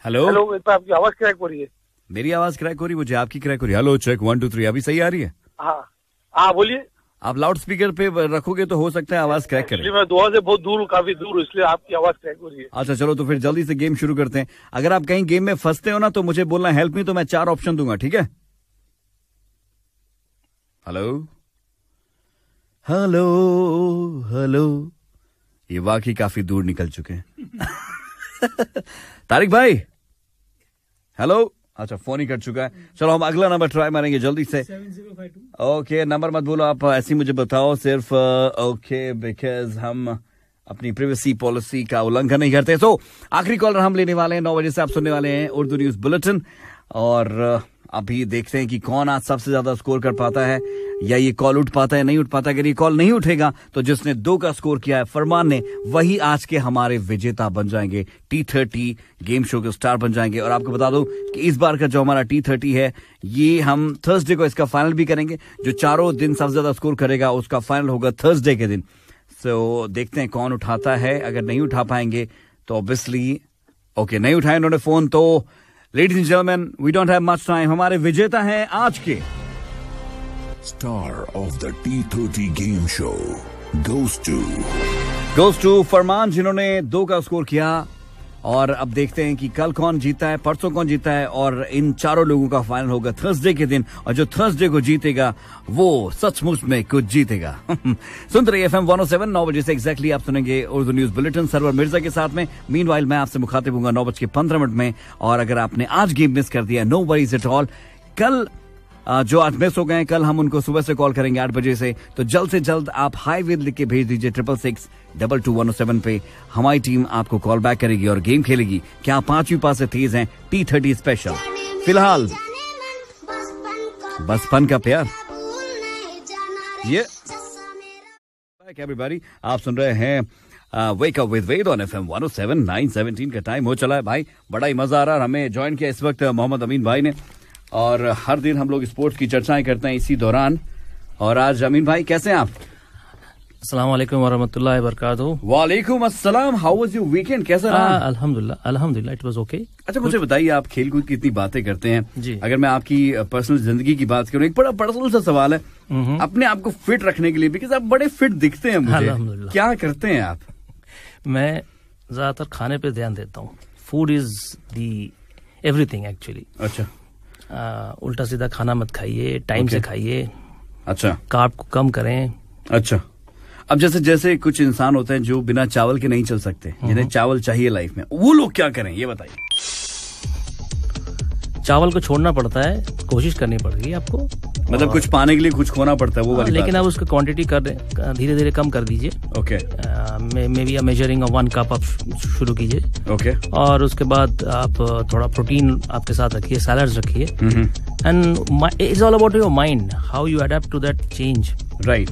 हेलो हेलो, आपकी आवाज क्रैक हो रही है। मेरी आवाज क्रैक हो रही है, मुझे आपकी क्रैक हो रही है। हेलो चेक 1 2 3, अभी सही आ रही है? हाँ बोलिए। आप लाउड स्पीकर पे रखोगे तो हो सकता है आवाज क्रैक करे। मैं दुआ से बहुत दूर हूँ, काफी दूर, इसलिए आपकी आवाज क्रैक हो रही है। अच्छा चलो तो फिर जल्दी से गेम शुरू करते हैं। अगर आप कहीं गेम में फंसते हो ना तो मुझे बोलना हेल्प मी, तो मैं 4 ऑप्शन दूंगा, ठीक है? हेलो हेलो हेलो, ये वाकई काफी दूर निकल चुके हैं। तारिक भाई हेलो। अच्छा फोन ही कट चुका है। चलो हम अगला नंबर ट्राई मारेंगे जल्दी से। 7052। ओके नंबर मत बोलो आप, ऐसे मुझे बताओ सिर्फ। ओके बिकॉज हम अपनी प्राइवेसी पॉलिसी का उल्लंघन नहीं करते। तो आखिरी कॉलर हम लेने वाले हैं। 9 बजे से आप सुनने वाले हैं उर्दू न्यूज बुलेटिन, और अभी देखते हैं कि कौन आज सबसे ज्यादा स्कोर कर पाता है, या ये कॉल उठ पाता है नहीं उठ पाता। अगर ये कॉल नहीं उठेगा तो जिसने 2 का स्कोर किया है फरमान ने, वही आज के हमारे विजेता बन जाएंगे, T30 गेम शो के स्टार बन जाएंगे। और आपको बता दूं कि इस बार का जो हमारा T30 है, ये हम थर्सडे को इसका फाइनल भी करेंगे। जो चारों दिन सबसे ज्यादा स्कोर करेगा उसका फाइनल होगा थर्सडे के दिन। सो देखते हैं कौन उठाता है. अगर नहीं उठा पाएंगे तो ऑब्वियसली ओके नहीं उठाए उन्होंने फोन. तो ladies and gentleman, we don't have much time. हमारे विजेता हैं आज के star of the T30 game show goes to Farman, जिन्होंने 2 का स्कोर किया. और अब देखते हैं कि कल कौन जीता है, परसों कौन जीता है, और इन चारों लोगों का फाइनल होगा थर्सडे के दिन. और जो थर्सडे को जीतेगा वो सचमुच में कुछ जीतेगा. सुनते रहिए FM 107. 9 बजे से एग्जैक्टली आप सुनेंगे उर्दू न्यूज बुलेटिन सरवर मिर्जा के साथ में. मीनवाइल मैं आपसे मुखातिब हूंगा 9:15 में. और अगर आपने आज गेम मिस कर दिया, नो वरीज एट ऑल. कल जो आज मिस हो गए हैं, कल हम उनको सुबह से कॉल करेंगे 8 बजे से. तो जल्द से जल्द आप हाई विद लिख के भेज दीजिए 666-22-107 पे. हमारी टीम आपको कॉल बैक करेगी और गेम खेलेगी. क्या आप 5वीं पास से तेज हैं? T30 special. फिलहाल बचपन का प्यार. ये एवरीबॉडी, आप सुन रहे हैं wake up with Ved on FM 107. 9:17 का टाइम हो चला है भाई. बड़ा ही मजा आ रहा है. हमें ज्वाइन किया इस वक्त मोहम्मद अमीन भाई ने. और हर दिन हम लोग स्पोर्ट्स की चर्चाएं करते हैं इसी दौरान. और आज अमीन भाई कैसे हैं आप? अस्सलाम वालेकुम वरहमतुल्लाहि वबरकातुहू. वालेकुम अस्सलाम. How was your weekend? कैसा रहा? अल्हम्दुलिल्लाह इट वाज ओके. अच्छा मुझे बताइए, आप खेल कूद की इतनी बातें करते हैं जी. अगर मैं आपकी पर्सनल जिंदगी की बात करूं, एक बड़ा पर्सनल सा सवाल है. अपने आप को फिट रखने के लिए, बिकॉज आप बड़े फिट दिखते हैं मुझे, क्या करते हैं आप? मैं ज्यादातर खाने पे ध्यान देता हूँ. Food is the everything actually. अच्छा. उल्टा सीधा खाना मत खाइए, टाइम से खाइए. अच्छा. कार्ब को कम करें. अच्छा. अब जैसे कुछ इंसान होते हैं जो बिना चावल के नहीं चल सकते, जिन्हें चावल चाहिए लाइफ में, वो लोग क्या करें ये बताइए. चावल को छोड़ना पड़ता है, कोशिश करनी पड़ेगी आपको. मतलब कुछ पाने के लिए कुछ खोना पड़ता है वो वाली लेकिन आप उसकी क्वांटिटी धीरे धीरे कम कर दीजिए. Okay. May be measuring of 1 cup आप शुरू कीजिए. ओके. और उसके बाद आप थोड़ा प्रोटीन आपके साथ रखिए, सैलड्स रखिए. And it's all about your mind, how you adapt to that change. Right.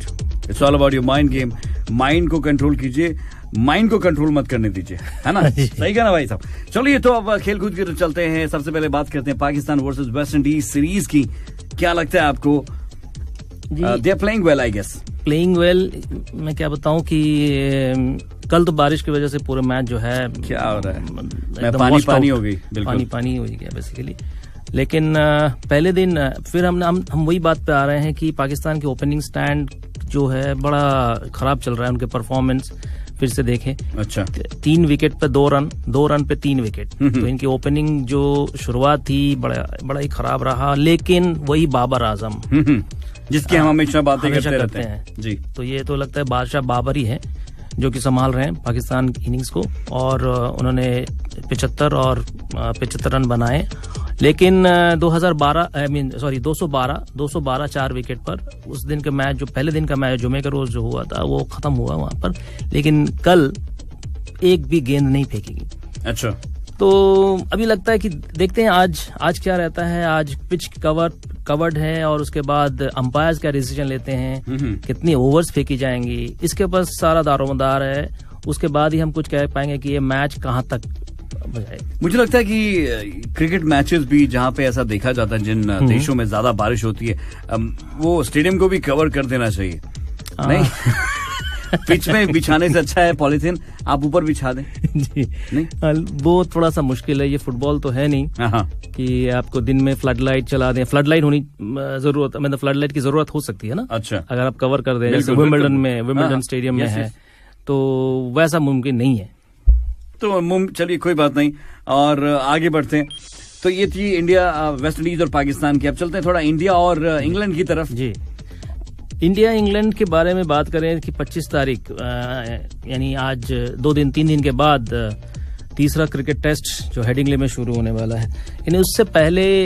It's all about your mind game. Mind को कंट्रोल कीजिए, माइंड को कंट्रोल मत करने दीजिए, है ना? सही कहा ना भाई साहब. चलिए तो अब खेल कूद की चलते हैं. सबसे पहले बात करते हैं Pakistan versus West Indies series की. क्या लगता है आपको? They are playing well, I guess. Playing well. मैं क्या बताऊं कि कल तो बारिश की वजह से पूरे मैच जो है क्या हो रहा है, पानी हो गई. पानी हो गया बेसिकली. लेकिन पहले दिन फिर हम वही बात पे आ रहे हैं कि पाकिस्तान की ओपनिंग स्टैंड जो है बड़ा खराब चल रहा है. उनके परफॉर्मेंस फिर से देखें. अच्छा. 3 विकेट पे 2 रन पे 3 विकेट. तो इनकी ओपनिंग जो शुरुआत थी बड़ा ही खराब रहा. लेकिन वही बाबर आजम जिसकी हम हमेशा बातें करते रहते हैं जी. तो ये तो लगता है बादशाह बाबर ही है जो कि संभाल रहे हैं पाकिस्तान इनिंग्स को. और उन्होंने 75 रन बनाए. लेकिन 212 4 विकेट पर उस दिन का मैच, जो पहले दिन का मैच जुमे का रोज जो हुआ था, वो खत्म हुआ वहां पर. लेकिन कल एक भी गेंद नहीं फेंकेगी. अच्छा. तो अभी लगता है कि देखते हैं आज क्या रहता है. आज पिच कवर्ड है और उसके बाद अंपायर्स क्या डिसीजन लेते हैं, कितनी ओवर्स फेंकी जाएंगी, इसके ऊपर सारा दारोमदार है. उसके बाद ही हम कुछ कह पाएंगे कि ये मैच कहाँ तक. मुझे लगता है कि क्रिकेट मैचेस भी जहाँ पे ऐसा देखा जाता है, जिन देशों में ज्यादा बारिश होती है, वो स्टेडियम को भी कवर कर देना चाहिए. नहीं पिच में बिछाने से अच्छा है पॉलिथीन आप ऊपर बिछा दें. जी नहीं, वो थोड़ा सा मुश्किल है. ये फुटबॉल तो है नहीं कि आपको दिन में फ्लड लाइट चला दें. फ्लड लाइट होनी जरूरत, मतलब फ्लड लाइट की जरूरत हो सकती है ना. अच्छा. अगर आप कवर कर दें, जैसे विंबलडन स्टेडियम में है, तो वैसा मुमकिन नहीं है. तो चलिए कोई बात नहीं, और आगे बढ़ते हैं. तो ये थी इंडिया वेस्ट इंडीज और पाकिस्तान की. अब चलते हैं थोड़ा इंडिया और इंग्लैंड की तरफ. जी. इंडिया इंग्लैंड के बारे में बात करें कि 25 तारीख यानी आज 3 दिन के बाद तीसरा क्रिकेट टेस्ट जो हेडिंग्ले में शुरू होने वाला है. यानी उससे पहले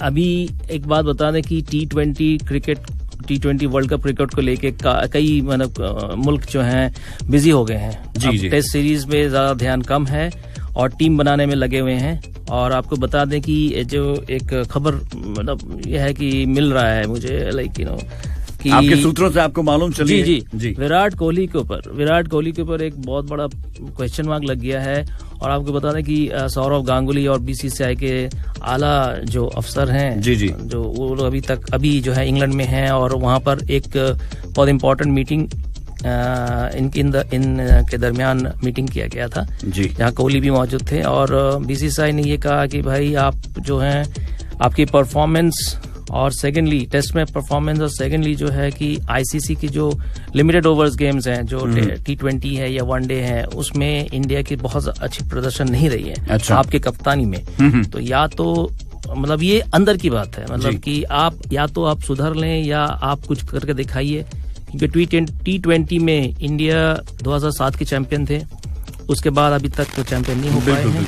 अभी एक बात बता दें कि T20 वर्ल्ड कप क्रिकेट को लेके कई मतलब मुल्क जो हैं बिजी हो गए हैं. टेस्ट सीरीज में ज्यादा ध्यान कम है और टीम बनाने में लगे हुए हैं. और आपको बता दें कि जो एक खबर मतलब यह है कि मिल रहा है मुझे, लाइक आपके सूत्रों से आपको मालूम चली. जी. विराट कोहली के ऊपर एक बहुत बड़ा क्वेश्चन मार्क लग गया है. और आपको बता दें कि सौरव गांगुली और BCCI के आला जो अफसर हैं, जी, जो वो लोग अभी जो है इंग्लैंड में हैं और वहां पर एक बहुत इम्पोर्टेंट मीटिंग इनके दरमियान मीटिंग किया गया था जी, जहाँ कोहली भी मौजूद थे। और बीसीसीआई ने ये कहा कि भाई आप जो हैं आपकी परफॉर्मेंस और सेकेंडली टेस्ट में परफॉर्मेंस और सेकेंडली जो है कि आईसीसी की जो लिमिटेड ओवर्स गेम्स हैं जो T20 है या वनडे है उसमें इंडिया की बहुत अच्छी प्रदर्शन नहीं रही है। अच्छा। आपके कप्तानी में तो या तो मतलब ये अंदर की बात है, मतलब कि आप या तो आप सुधर लें या आप कुछ करके दिखाइए, क्योंकि T20 में इंडिया 2007 के चैंपियन थे, उसके बाद अभी तक तो चैंपियन नहीं हो पाए हैं।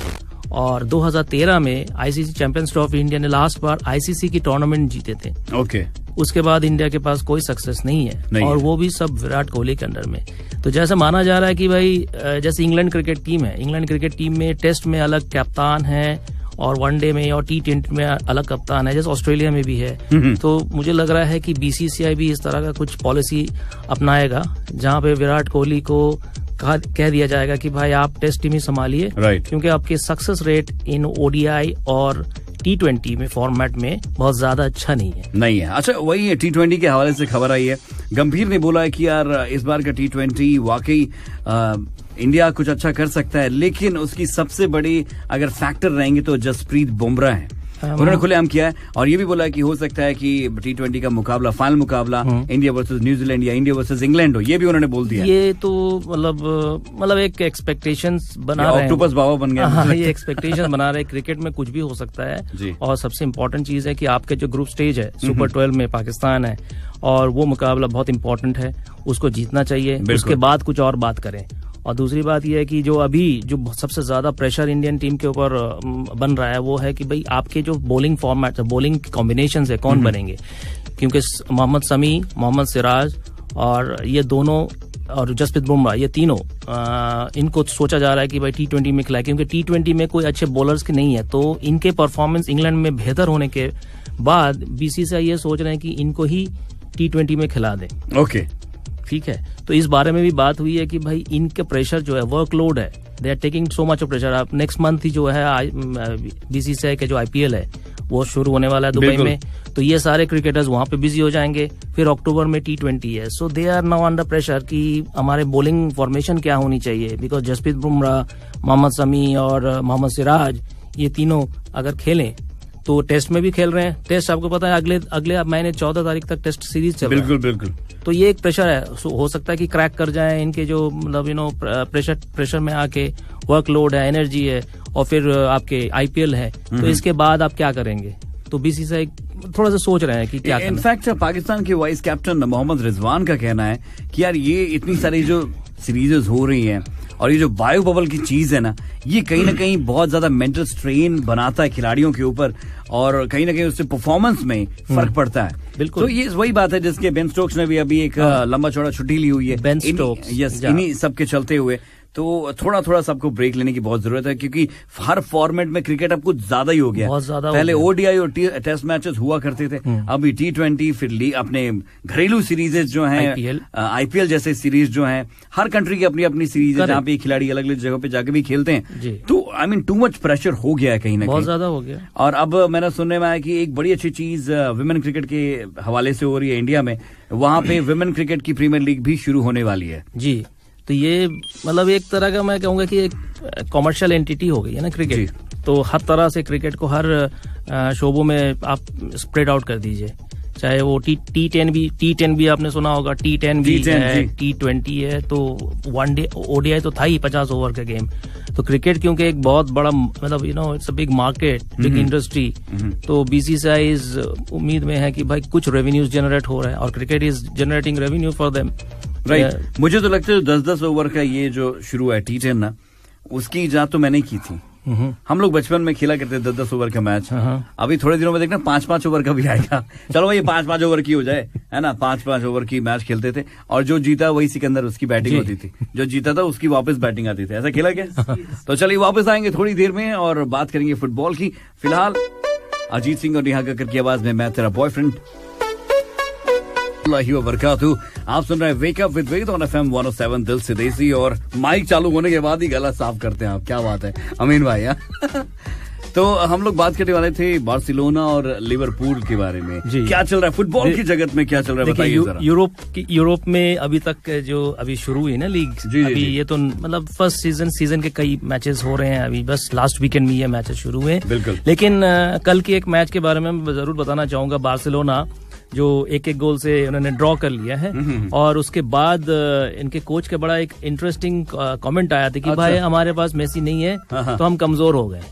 और 2013 में आईसीसी चैंपियंस ट्रॉफी इंडिया ने लास्ट बार आईसीसी की टूर्नामेंट जीते थे। ओके। उसके बाद इंडिया के पास कोई सक्सेस नहीं है, और वो भी सब विराट कोहली के अंडर में। तो जैसे माना जा रहा है कि भाई जैसे इंग्लैंड क्रिकेट टीम है, इंग्लैंड क्रिकेट टीम में टेस्ट में अलग कप्तान है और वनडे में और T20 में अलग कप्तान है, जैसे ऑस्ट्रेलिया में भी है। तो मुझे लग रहा है कि बीसीसीआई भी इस तरह का कुछ पॉलिसी अपनाएगा जहां पे विराट कोहली को कह दिया जाएगा कि भाई आप टेस्ट टीम ही संभालिए, क्योंकि आपके सक्सेस रेट इन ओडीआई और T20 में फॉर्मेट में बहुत ज्यादा अच्छा नहीं है। अच्छा, वही है T20 के हवाले से खबर आई है, गंभीर ने बोला है कि यार इस बार का T20 वाकई इंडिया कुछ अच्छा कर सकता है, लेकिन उसकी सबसे बड़ी अगर फैक्टर रहेंगे तो जसप्रीत बुमराह है। उन्होंने खुलेआम किया है और ये भी बोला है कि हो सकता है कि T20 का मुकाबला, फाइनल मुकाबला इंडिया वर्सेस न्यूजीलैंड या इंडिया वर्सेस इंग्लैंड हो, ये भी उन्होंने बोल दिया। ये तो मतलब एक एक्सपेक्टेशंस बना रहे हैं, ऑक्टोपस बाबा बन गया। हाँ, ये एक्सपेक्टेशन बना रहे हैं। क्रिकेट में कुछ भी हो सकता है, और सबसे इम्पोर्टेंट चीज है कि आपके जो ग्रुप स्टेज है सुपर 12 में पाकिस्तान है, और वो मुकाबला बहुत इंपॉर्टेंट है, उसको जीतना चाहिए, उसके बाद कुछ और बात करें। और दूसरी बात यह है कि जो सबसे ज्यादा प्रेशर इंडियन टीम के ऊपर बन रहा है वो है कि भाई आपके जो बॉलिंग फॉर्मेट, बॉलिंग कॉम्बिनेशन है, कौन बनेंगे, क्योंकि मोहम्मद शमी, मोहम्मद सिराज और ये दोनों और जसप्रीत बुमराह, ये तीनों इनको सोचा जा रहा है कि भाई T20 में खिलाए, क्योंकि T20 में कोई अच्छे बॉलर्स की नहीं है। तो इनके परफॉर्मेंस इंग्लैंड में बेहतर होने के बाद बीसीसीआई ये सोच रहे हैं कि इनको ही T20 में खिला दें। ओके, ठीक है। तो इस बारे में भी बात हुई है कि भाई इनके प्रेशर जो है, वर्कलोड है, they are taking so much of pressure. अब नेक्स्ट मंथ ही जो है बीसीसीआई के जो आईपीएल है वो शुरू होने वाला है दुबई में, तो ये सारे क्रिकेटर्स वहां पे बिजी हो जाएंगे। फिर अक्टूबर में T20 है, so they are now under pressure कि हमारे बॉलिंग फॉर्मेशन क्या होनी चाहिए, बिकॉज जसप्रीत बुमराह, मोहम्मद शमी और मोहम्मद सिराज ये तीनों अगर खेलें तो टेस्ट में भी खेल रहे हैं। टेस्ट आपको पता है अगले महीने 14 तारीख तक टेस्ट सीरीज चल रहा है। बिल्कुल। तो ये एक प्रेशर है, हो सकता है कि क्रैक कर जाए इनके जो मतलब प्रेशर में आके, वर्कलोड है, एनर्जी है, और फिर आपके आईपीएल है, तो इसके बाद आप क्या करेंगे। तो बीसीसीआई थोड़ा सा सोच रहे हैं कि क्या करना। इनफैक्ट पाकिस्तान के वाइस कैप्टन मोहम्मद रिजवान का कहना है कि यार ये इतनी सारी जो सीरीजेस हो रही हैं और ये जो बायो बबल की चीज है ना, ये कहीं ना कहीं बहुत ज्यादा मेंटल स्ट्रेन बनाता है खिलाड़ियों के ऊपर, और कहीं ना कहीं उससे परफॉर्मेंस में फर्क पड़ता है। बिल्कुल। तो ये वही बात है जिसके बेन स्टोक्स ने भी अभी एक लंबा चौड़ा छुट्टी ली हुई है, बेन स्टोक्स। यस, इन्हीं सबके चलते हुए तो थोड़ा सबको ब्रेक लेने की बहुत जरूरत है, क्योंकि हर फॉर्मेट में क्रिकेट अब कुछ ज्यादा ही हो गया। बहुत ज्यादा पहले ओडीआई और टेस्ट मैचेस हुआ करते थे, अभी T20, फिर अपने घरेलू सीरीजेज जो हैं, आईपीएल जैसे सीरीज जो हैं, हर कंट्री की अपनी अपनी सीरीज है जहाँ पे खिलाड़ी अलग अलग जगह पे जाके भी खेलते हैं। तो I mean too much pressure हो गया है कहीं ना कहीं, बहुत ज्यादा हो गया। और अब मैंने सुनने में आया कि एक बड़ी अच्छी चीज विमेन क्रिकेट के हवाले से हो रही है इंडिया में, वहां पे विमेन क्रिकेट की प्रीमियर लीग भी शुरू होने वाली है जी। तो ये मतलब एक तरह का मैं कहूँगा कि एक कॉमर्शियल एंटिटी हो गई है ना क्रिकेट, तो हर तरह से क्रिकेट को हर शोबों में आप स्प्रेड आउट कर दीजिए, चाहे वो T10 भी आपने सुना होगा, T10 भी है, T20 है, तो वनडे ओडीआई तो था ही 50 ओवर का गेम। तो क्रिकेट क्योंकि एक बहुत बड़ा मतलब it's a big market, big industry, तो बीसीसीआई उम्मीद में है कि भाई कुछ रेवेन्यूज जनरेट हो रहा है और cricket is generating revenue for them. Right. मुझे तो लगता है 10-10 ओवर का ये जो शुरू है T10 ना, उसकी इजाद तो मैंने की थी। हम लोग बचपन में खेला करते 10-10 ओवर का मैच। अभी थोड़े दिनों में देखना 5-5 ओवर का भी आएगा। चलो भाई 5-5 ओवर की हो जाए, है ना, 5-5 ओवर की मैच खेलते थे, और जो जीता वही सिकंदर, उसकी बैटिंग होती थी, जो जीता था उसकी वापस बैटिंग आती थी। ऐसा खेला क्या? तो चलिए वापस आएंगे थोड़ी देर में और बात करेंगे फुटबॉल की। फिलहाल अजीत सिंह और नेहा कक्कर की आवाज में मैं तेरा बॉयफ्रेंड। आप सुन रहे हैं wake up with Ved on FM 107 दिल से देसी, और माइक चालू होने के बाद ही गला साफ करते हैं आप। क्या बात है अमीन भाई। तो हम लोग बात करने वाले थे बार्सिलोना और लिवरपूल के बारे में। क्या चल रहा है फुटबॉल की जगत में, क्या चल रहा है बताइए जरा। यूरोप में अभी तक जो अभी शुरू हुई ना लीग, अभी ये तो मतलब फर्स्ट सीजन के कई मैचेस हो रहे हैं, अभी बस लास्ट वीकेंड में ये मैचेस शुरू हुए। बिल्कुल। लेकिन कल के एक मैच के बारे में मैं जरूर बताना चाहूंगा। बार्सिलोना जो एक गोल से उन्होंने ड्रॉ कर लिया है, और उसके बाद इनके कोच के बड़ा एक इंटरेस्टिंग कमेंट आया था कि भाई हमारे पास मेसी नहीं है तो हम कमजोर हो गए,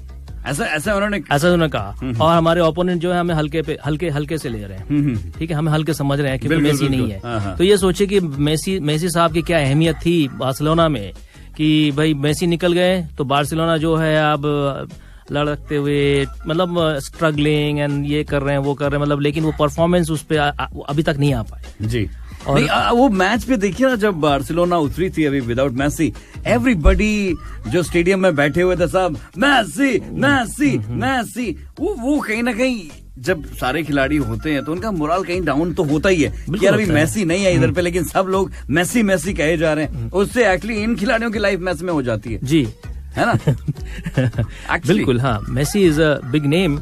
ऐसा उन्होंने कहा। और हमारे ओपोनेंट जो है हमें हल्के से ले रहे हैं, ठीक है, हमें हल्के समझ रहे हैं क्योंकि मेसी नहीं है। तो ये सोचे कि मेसी साहब की क्या अहमियत थी बार्सिलोना में, कि भाई मेसी निकल गए तो बार्सिलोना जो है अब लड़कते हुए मतलब स्ट्रगलिंग एंड ये कर रहे हैं वो कर रहे हैं, मतलब लेकिन वो परफॉर्मेंस उस पे अभी तक नहीं आ पाए जी। और वो मैच पे देखिए ना, जब बार्सिलोना उतरी थी अभी विदाउट मैसी, एवरीबडी जो स्टेडियम में बैठे हुए थे सब मैसी मैसी मैसी, वो कहीं ना कहीं जब सारे खिलाड़ी होते हैं तो उनका मोरल कहीं डाउन तो होता ही है कि यार अभी मैसी नहीं है इधर पे, लेकिन सब लोग मैसी मैसी कहे जा रहे हैं। उससे एक्चुअली इन खिलाड़ियों की लाइफ मैच में हो जाती है जी, है ना। बिल्कुल हाँ, Messi is a big name,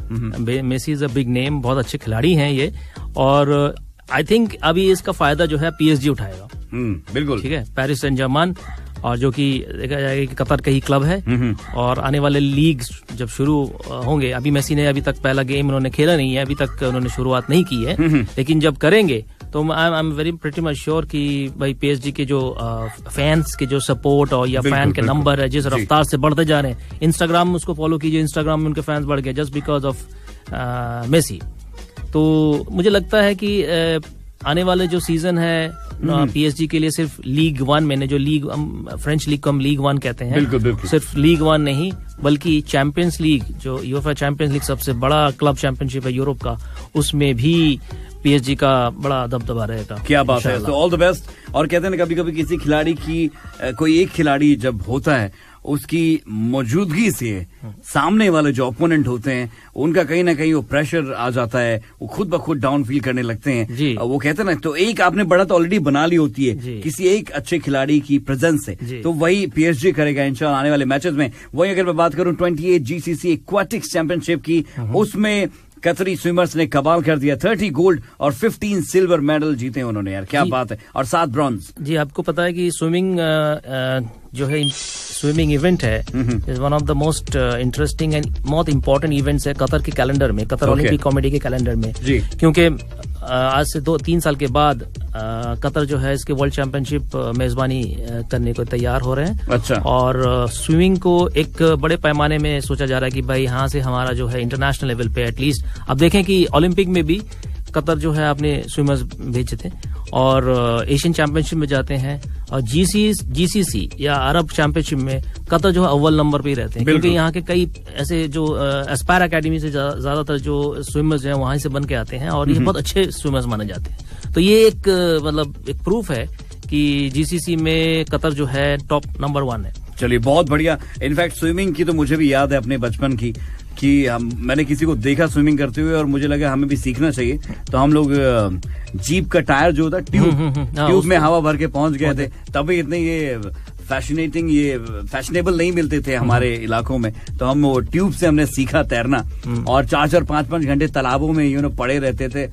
Messi is a big name, बहुत अच्छे खिलाड़ी हैं ये। और आई थिंक अभी इसका फायदा जो है पीएसजी उठाएगा। बिल्कुल ठीक है, पेरिस सेंट जर्मन, और जो कि देखा जाएगा कि कतर का ही क्लब है। और आने वाले लीग जब शुरू होंगे, अभी मेसी ने अभी तक पहला गेम उन्होंने खेला नहीं है, अभी तक उन्होंने शुरुआत नहीं की है, लेकिन जब करेंगे तो I am very pretty much sure कि भाई पीएसजी के जो फैंस के जो सपोर्ट और या फैन के नंबर है जिस रफ्तार से बढ़ते जा रहे हैं, इंस्टाग्राम में उसको फॉलो कीजिए, इंस्टाग्राम में उनके फैंस बढ़ गए जस्ट बिकॉज ऑफ मेसी। तो मुझे लगता है कि आने वाले जो सीजन है पीएसजी के लिए सिर्फ लीग वन, मैंने जो लीग फ्रेंच लीग को हम लीग वन कहते हैं, बिल्कुल। सिर्फ लीग वन नहीं बल्कि चैंपियंस लीग, जो यूएफए चैंपियंस लीग सबसे बड़ा क्लब चैंपियनशिप है यूरोप का, उसमें भी पीएसजी का बड़ा दबदबा रहेगा। क्या बात है, तो ऑल द बेस्ट। और कहते हैं कभी कभी किसी खिलाड़ी की कोई एक खिलाड़ी जब होता है उसकी मौजूदगी से सामने वाले जो ओपोनेंट होते हैं उनका कहीं ना कहीं वो प्रेशर आ जाता है, वो खुद ब खुद डाउन फील करने लगते हैं। वो कहते हैं ना, तो एक आपने बढ़त ऑलरेडी बना ली होती है किसी एक अच्छे खिलाड़ी की प्रेजेंस से, तो वही पीएसजी करेगा इंशाल्लाह आने वाले मैचेस में। वही अगर मैं बात करूं 28 जीसीसी एक्वाटिक्स चैंपियनशिप की, उसमें कतरी स्विमर्स ने कमाल कर दिया, 30 गोल्ड और 15 सिल्वर मेडल जीते उन्होंने, यार क्या बात है, और 7 ब्रॉन्ज। जी, आपको पता है कि स्विमिंग जो है स्विमिंग इवेंट है is one of the most interesting and most important events है कतर के कैलेंडर में, कतर ओलंपिक कमेटी के कैलेंडर में, क्योंकि आज से 2-3 साल के बाद कतर जो है इसके वर्ल्ड चैंपियनशिप मेजबानी करने को तैयार हो रहे हैं। अच्छा। और स्विमिंग को एक बड़े पैमाने में सोचा जा रहा है कि भाई यहाँ से हमारा जो है इंटरनेशनल लेवल पे एटलीस्ट, अब देखें कि ओलंपिक में भी कतर जो है अपने स्विमर्स भेजे थे, और एशियन चैंपियनशिप में जाते हैं, और जीसीसी या अरब चैंपियनशिप में कतर जो है अव्वल नंबर पे ही रहते हैं, क्योंकि यहाँ के कई ऐसे जो एस्पायर एकेडमी से ज्यादातर जो स्विमर्स हैं वहां से बन के आते हैं, और ये बहुत अच्छे स्विमर्स माने जाते हैं। तो ये एक मतलब एक प्रूफ है कि जीसीसी में कतर जो है टॉप नंबर 1 है। चलिए बहुत बढ़िया। इनफैक्ट स्विमिंग की तो मुझे भी याद है अपने बचपन की, कि मैंने किसी को देखा स्विमिंग करते हुए और मुझे लगा हमें भी सीखना चाहिए, तो हम लोग जीप का टायर जो होता ट्यूब में हवा भर के पहुंच गए थे। तभी इतने ये फैशनेबल नहीं मिलते थे हमारे इलाकों में, तो हम वो ट्यूब से हमने सीखा तैरना, और 4-4 5-5 घंटे तालाबों में पड़े रहते थे,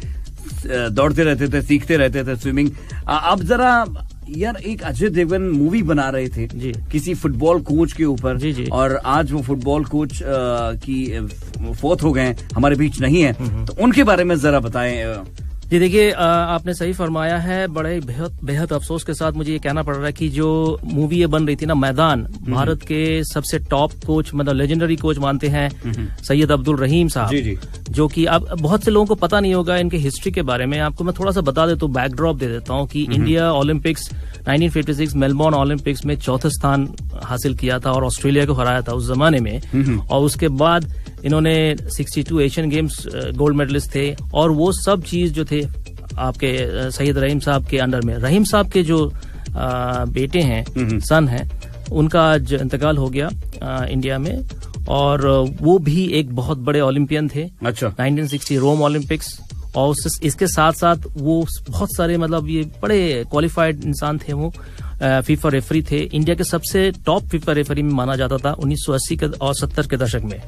दौड़ते रहते थे, सीखते रहते थे स्विमिंग। अब जरा यार, एक अजय देवगन मूवी बना रहे थे किसी फुटबॉल कोच के ऊपर, और आज वो फुटबॉल कोच की फोत हो गए, हमारे बीच नहीं है, तो उनके बारे में जरा बताएं। जी देखिए, आपने सही फरमाया है। बड़े बेहद अफसोस के साथ मुझे ये कहना पड़ रहा है कि जो मूवी ये बन रही थी ना, मैदान, भारत के सबसे टॉप कोच, मतलब लेजेंडरी कोच मानते हैं सैयद अब्दुल रहीम साहब, जो कि अब बहुत से लोगों को पता नहीं होगा इनके हिस्ट्री के बारे में। आपको मैं थोड़ा सा बता देता हूँ, बैकड्रॉप दे देता हूँ कि इंडिया ओलंपिक्स 1956 मेलबोर्न ओलंपिक्स में 4थे स्थान हासिल किया था और ऑस्ट्रेलिया को हराया था उस जमाने में, और उसके बाद इन्होंने 62 एशियन गेम्स गोल्ड मेडलिस्ट थे, और वो सब चीज जो थे आपके सैयद रहीम साहब के अंडर में। रहीम साहब के जो बेटे हैं, सन हैं, उनका आज इंतकाल हो गया इंडिया में, और वो भी एक बहुत बड़े ओलंपियन थे। अच्छा। 1960 रोम ओलंपिक्स और इसके साथ साथ वो बहुत सारे मतलब ये बड़े क्वालिफाइड इंसान थे। वो फीफा रेफरी थे, इंडिया के सबसे टॉप फीफा रेफरी में माना जाता था 1980 के और 70 के दशक में।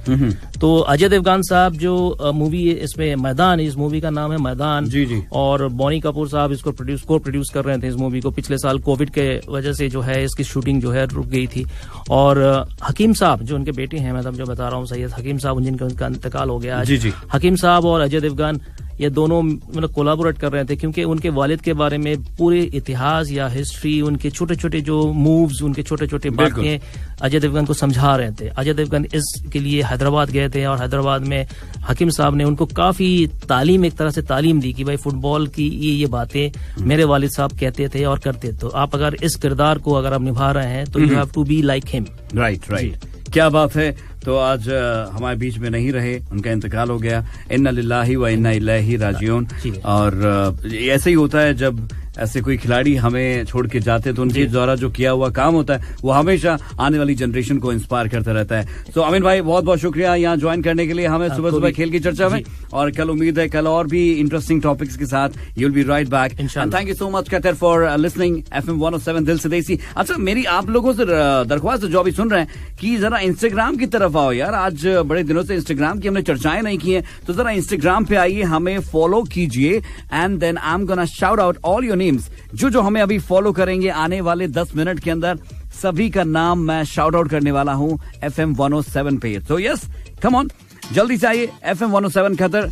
तो अजय देवगन साहब जो मूवी इसमें मैदान, इस मूवी का नाम है मैदान जी। और बॉनी कपूर साहब इसको प्रोड्यूस कर रहे थे इस मूवी को। पिछले साल कोविड के वजह से जो है इसकी शूटिंग जो है रुक गई थी। और हकीम साहब जो उनके बेटे हैं, मतलब जो बता रहा हूँ सैयद हकीम साहब, जिनका इंतकाल हो गया जी। हकीम साहब और अजय देवगन ये दोनों मतलब कोलैबोरेट कर रहे थे, क्योंकि उनके वालिद के बारे में पूरे इतिहास या हिस्ट्री, उनके छोटे छोटे जो मूव्स, उनके छोटे छोटे बातें अजय देवगन को समझा रहे थे। अजय देवगन इसके लिए हैदराबाद गए थे और हैदराबाद में हकीम साहब ने उनको काफी तालीम, एक तरह से तालीम दी कि भाई फुटबॉल की ये बातें मेरे वालिद साहब कहते थे और करते। तो आप अगर इस किरदार को अगर आप निभा रहे हैं तो you have to be like him. Right, क्या बात है। तो आज हमारे बीच में नहीं रहे, उनका इंतकाल हो गया। इन्ना लिल्लाहि व इन्ना इलैहि राजिऊन। और ऐसे ही होता है जब ऐसे कोई खिलाड़ी हमें छोड़ के जाते तो उनके द्वारा जो किया हुआ काम होता है वो हमेशा आने वाली जनरेशन को इंस्पायर करता रहता है। तो अमीन भाई बहुत बहुत शुक्रिया यहाँ ज्वाइन करने के लिए हमें सुबह सुबह खेल की चर्चा में। और कल उम्मीद है कल और भी इंटरेस्टिंग टॉपिक्स के साथ you will be right back. Thank you so much Qatar for listening FM 107 दिल से देसी। अच्छा, मेरी आप लोगों से दरख्वास्त जो अभी सुन रहे हैं कि जरा इंस्टाग्राम की तरफ आओ यार। आज बड़े दिनों से इंस्टाग्राम की हमने चर्चाएं नहीं की है, तो जरा इंस्टाग्राम पे आइए, हमें फॉलो कीजिए and then I am gonna shout out all your names. जो हमें अभी फॉलो करेंगे आने वाले 10 मिनट के अंदर सभी का नाम मैं शाउट आउट करने वाला हूं FM 107 पे। तो यस, कम ऑन, जल्दी से आइए FM 107 खतर।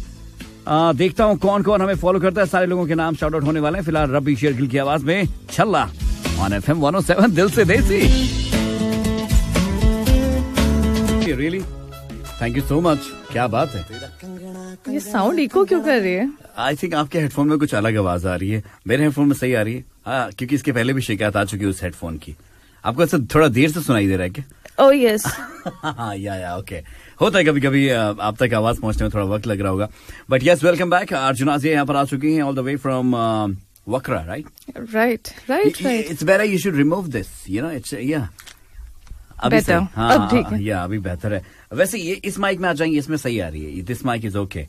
देखता हूं कौन कौन हमें फॉलो करता है। सारे लोगों के नाम शाउट आउट होने वाले हैं। फिलहाल रब्बी शेरगिल की आवाज में छल्ला ऑन FM 107 दिल से देसी। Really thank you so much, क्या बात है। ये साउंड इको क्यों कर रही है? आई थिंक आपके हेडफोन में कुछ अलग आवाज आ रही है, मेरे हेडफोन में सही आ रही है। क्योंकि इसके पहले भी शिकायत आ चुकी है उस हेडफोन की। आपको ऐसा थोड़ा देर से सुनाई दे रहा है क्या? Oh yes. या ओके, होता है कभी कभी आप तक आवाज पहुंचने में थोड़ा वक्त लग रहा होगा। But yes, welcome back. अर्जुनाजिया यहाँ पर आ चुकी हैं all the way from Wakrah, right? It's better you should remove this, you know, it's अभी अभी बेहतर है। वैसे ये इस माइक में आ जाएंगे, इसमें सही आ रही है, this mic is okay.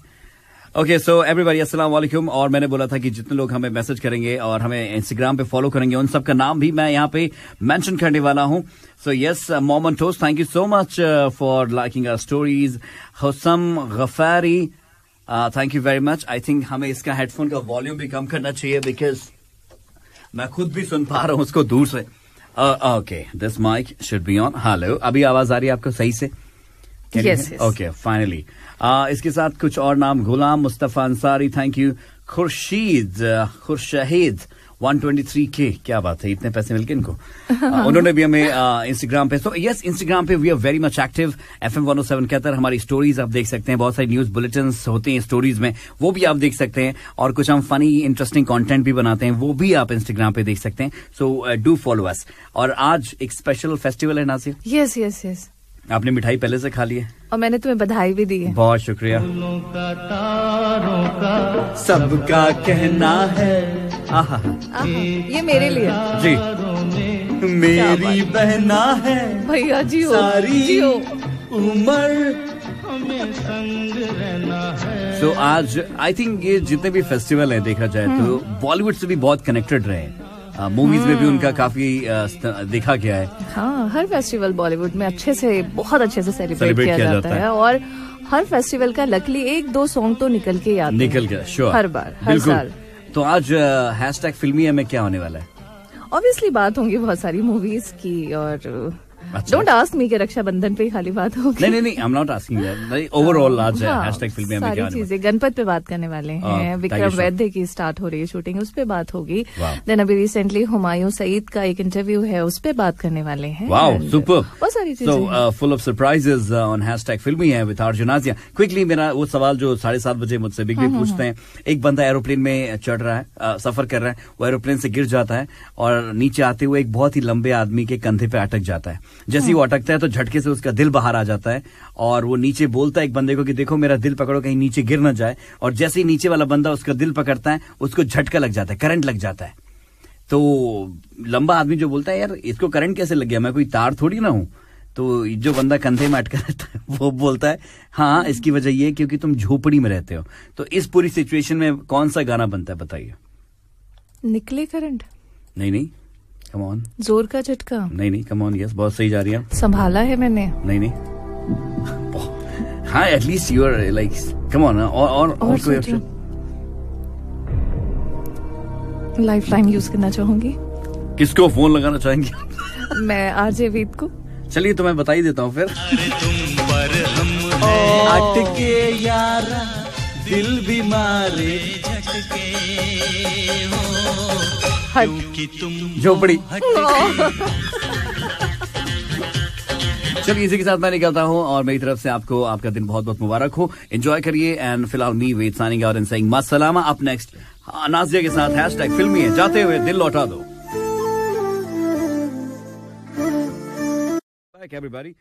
Okay, so everybody अस्सलाम वालेकुम। और मैंने बोला था कि जितने लोग हमें मैसेज करेंगे और हमें इंस्टाग्राम पे फॉलो करेंगे उन सब का नाम भी मैं यहाँ पे मेंशन करने वाला हूँ। सो यस, मोमन टोस्ट, thank you so much for liking our stories. Husam Ghaffari, thank you very much. I think हमें इसका हेडफोन का वॉल्यूम भी कम करना चाहिए बिकॉज मैं खुद भी सुन पा रहा हूँ उसको दूर से। Okay, this mic should be on. Hello, अभी आवाज आ रही है आपको सही से? Yes. Okay, finally. इसके साथ कुछ और नाम, Ghulam Mustafa Ansari, thank you. Khurshid 123K, क्या बात है, इतने पैसे मिलके इनको। उन्होंने भी हमें इंस्टाग्राम पे, सो यस, इंस्टाग्राम पे we are very much active. FM 107 के अंदर हमारी स्टोरीज आप देख सकते हैं, बहुत सारी न्यूज बुलेटिन्स होते हैं स्टोरीज में, वो भी आप देख सकते हैं। और कुछ हम फनी इंटरेस्टिंग कंटेंट भी बनाते हैं, वो भी आप इंस्टाग्राम पे देख सकते हैं। So do follow us. और आज एक स्पेशल फेस्टिवल है नासिर। यस। आपने मिठाई पहले से खा ली है और मैंने तुम्हें बधाई भी दी है। बहुत शुक्रिया। सबका कहना है, ये मेरे लिए जी, मेरी बहना है भैया जी हो, सारी उम्र। सो आज आई थिंक ये जितने भी फेस्टिवल है देखा जाए तो बॉलीवुड से भी बहुत कनेक्टेड रहे। मूवीज में भी उनका काफी देखा गया है। हाँ, हर फेस्टिवल बॉलीवुड में बहुत अच्छे से सेलिब्रेट किया जाता है। और हर फेस्टिवल का लकली 1-2 सॉन्ग तो निकल के याद निकल गया, श्योर, हर बार, हर साल। तो आज हैशटैग फिल्मी में क्या होने वाला है? ऑब्वियसली बात होंगी बहुत सारी मूवीज की। और डोंट आस्क मी कि रक्षाबंधन पे खाली बात होगी। नहीं, I am not asking that. Overall आज हैशटैग फिल्मी में क्या चीजें, गणपत पे बात करने वाले हैं। विक्रम वैद्य की स्टार्ट हो रही है शूटिंग, उस पे बात होगी। देन अभी रिसेंटली हुमायूं सईद का एक इंटरव्यू है, उस पे बात करने वाले हैं। Wow, super. बहुत सारी चीजें। So full of surprises on hashtag फिल्मी है विद अर्जुनाजिया। क्विकली मेरा वो सवाल जो 7:30 बजे मुझसे बिग भी पूछते हैं। एक बंदा एरोप्लेन में चढ़ रहा है, सफर कर रहा है, वो एरोप्लेन से गिर जाता है और नीचे आते हुए एक बहुत ही लंबे आदमी के कंधे पे अटक जाता है। जैसे ही वो अटकता है तो झटके से उसका दिल बाहर आ जाता है और वो नीचे बोलता है एक बंदे को कि देखो मेरा दिल पकड़ो कहीं नीचे गिर ना जाए। और जैसे ही नीचे वाला बंदा उसका दिल पकड़ता है उसको झटका लग जाता है, करंट लग जाता है। तो लंबा आदमी जो बोलता है यार इसको करंट कैसे लग गया, मैं कोई तार थोड़ी ना हूं। तो जो बंदा कंधे में अटका रहता है वो बोलता है हाँ इसकी वजह ये है क्योंकि तुम झोपड़ी में रहते हो। तो इस पूरी सिचुएशन में कौन सा गाना बनता है बताइए? निकले करंट? नहीं, कम ऑन। जोर का झटका? नहीं, कम ऑन। यस, बहुत सही जा रही है। संभाला है मैंने? नहीं। हाँ, at least you are like come on. और कोई ऑप्शन? लाइफलाइन यूज करना चाहूंगी। किसको फोन लगाना चाहेंगे? मैं आरजे वेद को। चलिए तो मैं बता ही देता हूँ फिर। अटके यारा दिल भी मारे झोपड़ी। चलिए इसी के साथ मैं निकलता हूँ और मेरी तरफ से आपको आपका दिन बहुत बहुत मुबारक हो। एंजॉय करिए एंड फिलहाल me Ved signing out and saying मस्सलामा। अप नेक्स्ट नाज़िया के साथ हैशटैग फिल्मी है। जाते हुए दिल लौटा दो। Everybody